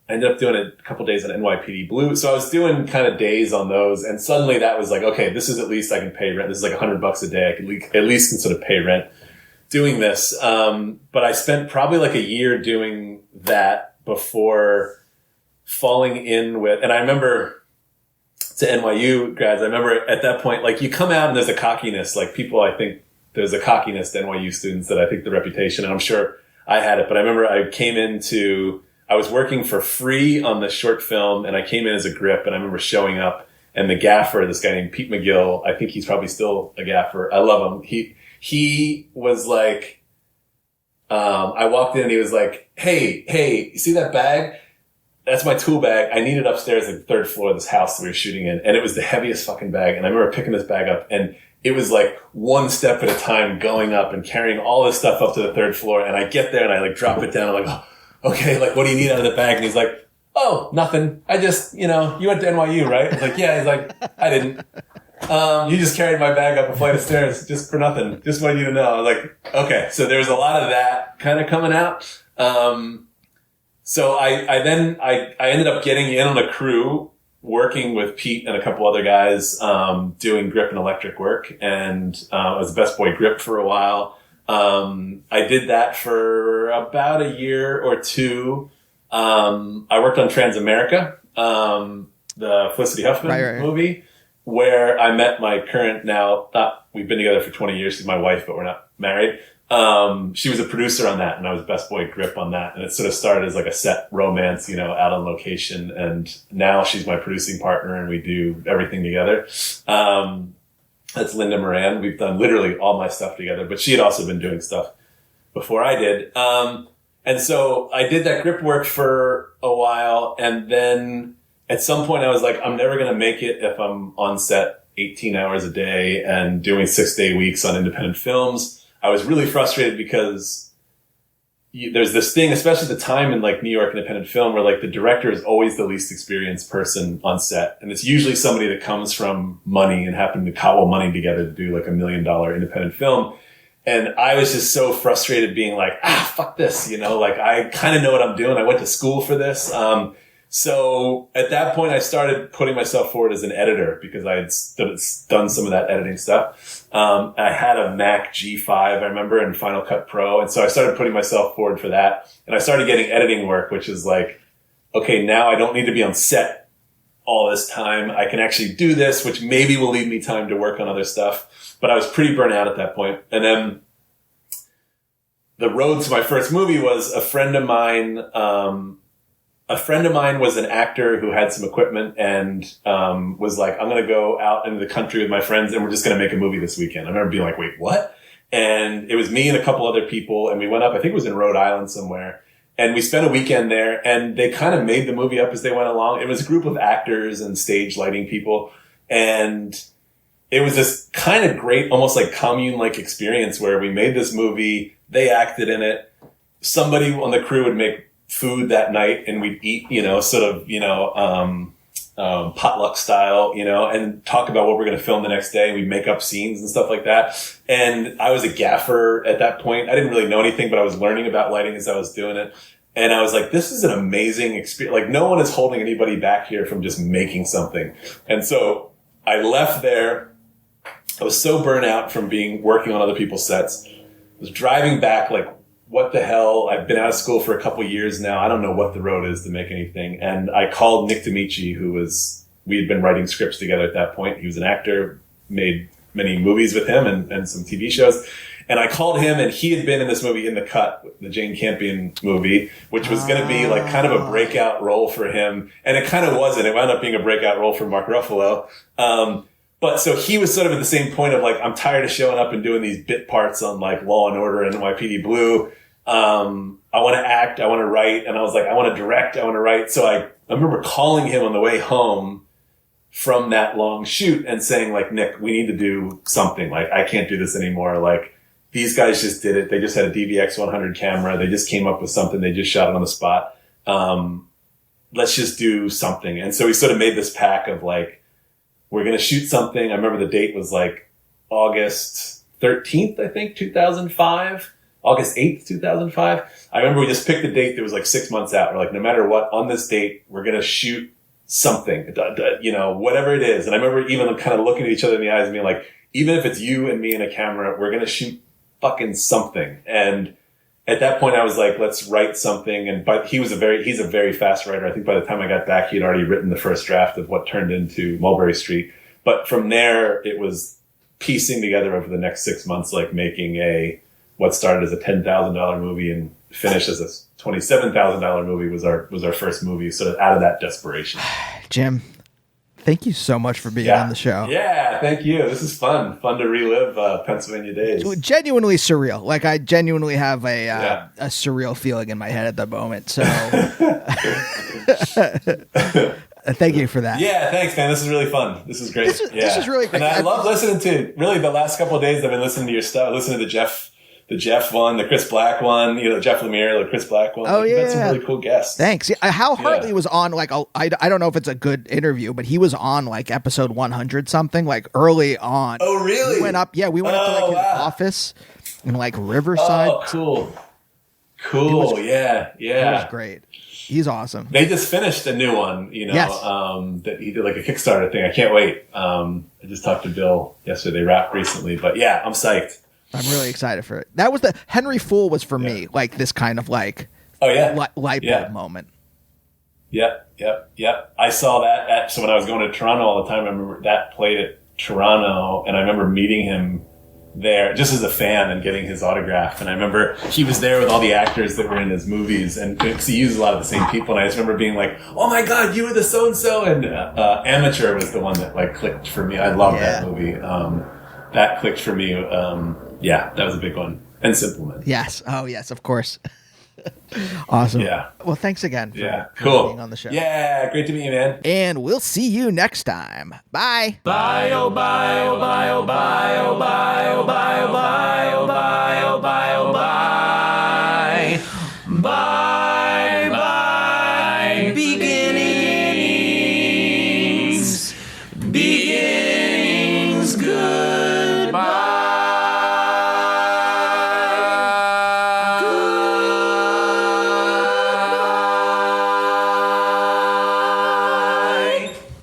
ended up doing a couple days on NYPD Blue. So I was doing kind of days on those, and suddenly that was okay, this is at least I can pay rent. This is $100 a day. I can at least can sort of pay rent doing this. But I spent probably a year doing that before falling in with, and I remember to NYU grads, I remember at that point, you come out and there's a cockiness, people, I think there's a cockiness to NYU students that I think the reputation, and I'm sure I had it, but I remember I was working for free on the short film, and I came in as a grip, and I remember showing up, and the gaffer, this guy named Pete McGill, I think he's probably still a gaffer. I love him. He was I walked in and he was hey, you see that bag? That's my tool bag. I need it upstairs, the third floor of this house that we were shooting in. And it was the heaviest fucking bag. And I remember picking this bag up, and it was one step at a time going up and carrying all this stuff up to the third floor. And I get there and I drop it down. I'm oh, okay, what do you need out of the bag? And he's oh, nothing. I just, you went to NYU, right? I was yeah. He's I didn't. You just carried my bag up a flight of stairs just for nothing. Just wanted you to know. I was okay. So there was a lot of that kind of coming out. So I ended up getting in on a crew working with Pete and a couple other guys, doing grip and electric work. And, I was best boy grip for a while. I did that for about a year or two. I worked on Transamerica, the Felicity Huffman movie, where I met my current we've been together for 20 years. She's my wife, but we're not married. She was a producer on that, and I was best boy grip on that. And it sort of started as like a set romance, out on location. And now she's my producing partner, and we do everything together. That's Linda Moran. We've done literally all my stuff together, but she had also been doing stuff before I did. And so I did that grip work for a while. And then at some point I was like, I'm never going to make it if I'm on set 18 hours a day and doing 6-day weeks on independent films. I was really frustrated because there's this thing, especially at the time in like New York independent film, where like the director is always the least experienced person on set. And it's usually somebody that comes from money and happened to cobble money together to do like $1 million independent film. And I was just so frustrated being like, fuck this, like I kind of know what I'm doing. I went to school for this. So at that point I started putting myself forward as an editor because I had done some of that editing stuff. I had a Mac G5, I remember, in Final Cut Pro. And so I started putting myself forward for that. And I started getting editing work, which is like, okay, now I don't need to be on set all this time. I can actually do this, which maybe will leave me time to work on other stuff. But I was pretty burnt out at that point. And then the road to my first movie was a friend of mine. A friend of mine was an actor who had some equipment and was like, I'm going to go out into the country with my friends and we're just going to make a movie this weekend. I remember being like, wait, what? And it was me and a couple other people. And we went up, I think it was in Rhode Island somewhere. And we spent a weekend there and they kind of made the movie up as they went along. It was a group of actors and stage lighting people. And it was this kind of great, almost like commune-like experience where we made this movie. They acted in it. Somebody on the crew would make food that night and we'd eat, potluck style, and talk about what we're going to film the next day. We'd make up scenes and stuff like that. And I was a gaffer at that point. I didn't really know anything, but I was learning about lighting as I was doing it. And I was like, this is an amazing experience. Like no one is holding anybody back here from just making something. And so I left there. I was so burnt out from working on other people's sets. I was driving back like, what the hell? I've been out of school for a couple of years now. I don't know what the road is to make anything. And I called Nick D'Amici, we had been writing scripts together at that point. He was an actor, made many movies with him and some TV shows. And I called him and he had been in this movie In the Cut, the Jane Campion movie, which was going to be like kind of a breakout role for him. And it kind of wasn't. It wound up being a breakout role for Mark Ruffalo. But so he was sort of at the same point of like, I'm tired of showing up and doing these bit parts on like Law and Order and NYPD Blue. I want to act, I want to write. And I was like, I want to direct, I want to write. So I remember calling him on the way home from that long shoot and saying like, Nick, we need to do something. Like, I can't do this anymore. Like, these guys just did it. They just had a DVX 100 camera. They just came up with something. They just shot it on the spot. Let's just do something. And so we sort of made this pack of like, we're going to shoot something. I remember the date was like August 13th, I think, 2005. August 8th, 2005. I remember we just picked a date that was like 6 months out. We're like, no matter what, on this date, we're going to shoot something, whatever it is. And I remember even kind of looking at each other in the eyes and being like, even if it's you and me and a camera, we're going to shoot fucking something. And at that point I was like, let's write something. But he's a very fast writer. I think by the time I got back, he had already written the first draft of what turned into Mulberry Street. But from there, it was piecing together over the next 6 months, like making what started as a $10,000 movie and finished as a $27,000 movie was our first movie, sort of out of that desperation. Jim, thank you so much for being on the show. Yeah, thank you. This is fun to relive Pennsylvania days. Genuinely surreal. Like I genuinely have a surreal feeling in my head at the moment. So thank you for that. Yeah, thanks, man. This is really fun. This is great. This is really great. And I love listening to, really the last couple of days I've been listening to your stuff, listening to the Jeff one, the Chris Black one, Jeff Lemire, the Chris Black one. Oh, yeah. You've had some really cool guests. Thanks. Yeah, Hal Hartley was on, like, I don't know if it's a good interview, but he was on, like, episode 100 something, like, early on. Oh, really? We went up to, like, his office in, like, Riverside. Oh, cool. Cool, yeah. It was great. He's awesome. They just finished a new one, Yes. That he did, like, a Kickstarter thing. I can't wait. I just talked to Bill yesterday. They wrapped recently. But, yeah, I'm psyched. I'm really excited for it. That was Henry Fool was for me, like this kind of like light bulb moment. Yep. I saw that so when I was going to Toronto all the time, I remember that played at Toronto and I remember meeting him there just as a fan and getting his autograph. And I remember he was there with all the actors that were in his movies, and because he uses a lot of the same people. And I just remember being like, "Oh my God, you were the so and so!" And Amateur was the one that like clicked for me. I love that movie. That clicked for me. Yeah, that was a big one. And Simple Man. Yes. Oh, yes, of course. Awesome. Yeah. Well, thanks again for cool. being on the show. Yeah, great to meet you, man. And we'll see you next time. Bye. Bye, oh, bye, oh, bye, oh, bye, oh, bye, oh, bye.